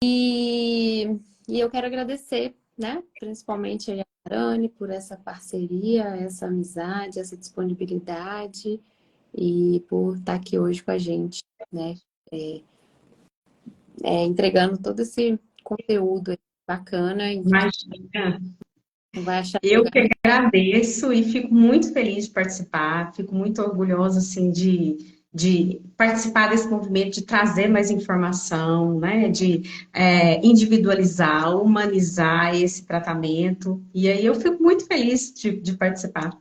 e eu quero agradecer, né? Principalmente a Arane por essa parceria, essa amizade, essa disponibilidade e por estar aqui hoje com a gente, né? Entregando todo esse conteúdo aí bacana e Imagina. não vai achar Eu lugar. que agradeço e fico muito feliz de participar, fico muito orgulhosa, assim, de participar desse movimento, de trazer mais informação, né, de individualizar, humanizar esse tratamento, e aí eu fico muito feliz de participar.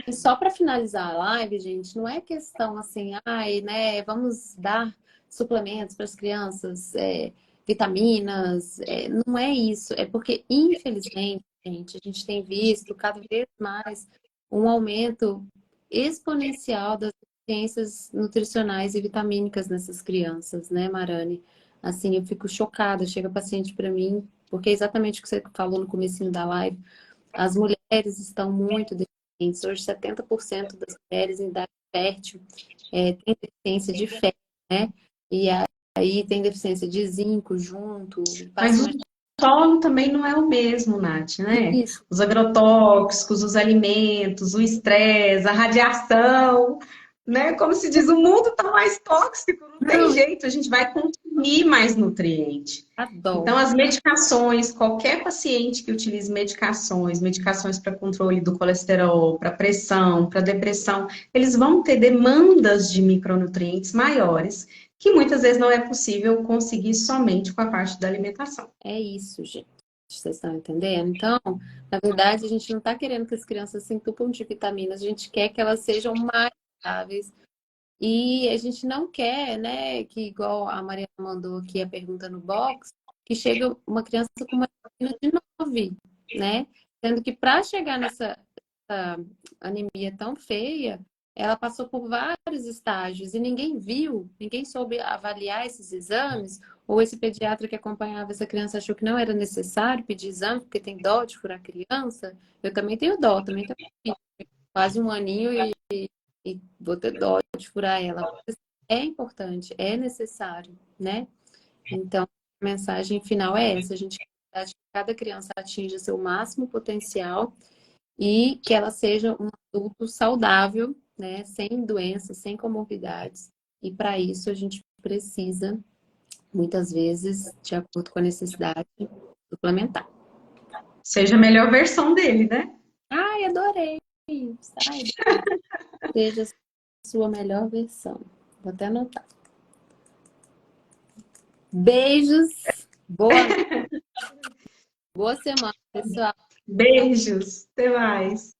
E só para finalizar a live, gente, não é questão assim, ai, né, vamos dar suplementos para as crianças, vitaminas, não é isso. É porque, infelizmente, gente, a gente tem visto cada vez mais um aumento exponencial das deficiências nutricionais e vitamínicas nessas crianças, né, Marane? Assim, eu fico chocada, chega paciente para mim, porque é exatamente o que você falou no comecinho da live, as mulheres estão muito deficientes. Hoje, 70% das mulheres em idade fértil têm deficiência de ferro, né? E aí tem deficiência de zinco junto. Mas Passa o uma... solo também não é o mesmo, Nath, né? Isso, Os agrotóxicos, os alimentos, o estresse, a radiação, né? Como se diz, o mundo está mais tóxico, não tem não, jeito, a gente vai consumir mais nutriente. Então, adoro. as medicações, qualquer paciente que utilize medicações para controle do colesterol, para pressão, para depressão, eles vão ter demandas de micronutrientes maiores, que muitas vezes não é possível conseguir somente com a parte da alimentação. É isso, gente. Vocês estão entendendo? Então, na verdade, a gente não está querendo que as crianças se entupam de vitaminas, a gente quer que elas sejam mais saudáveis. E a gente não quer, né, que igual a Maria mandou aqui a pergunta no box, que chega uma criança com uma vitamina de 9, né? Sendo que para chegar essa anemia tão feia, ela passou por vários estágios e ninguém viu, ninguém soube avaliar esses exames, ou esse pediatra que acompanhava essa criança achou que não era necessário pedir exame, porque tem dó de furar a criança. Eu também tenho dó, também tenho quase um aninho e vou ter dó de furar ela. É importante, é necessário, né? Então, a mensagem final é essa: a gente quer que cada criança atinja seu máximo potencial e que ela seja um adulto saudável, né? Sem doenças, sem comorbidades. E para isso a gente precisa, muitas vezes, de acordo com a necessidade, suplementar. Seja a melhor versão dele, né? Ai, adorei! Ai, seja a sua melhor versão. Vou até anotar. Beijos. Boa semana, pessoal. Beijos, até mais.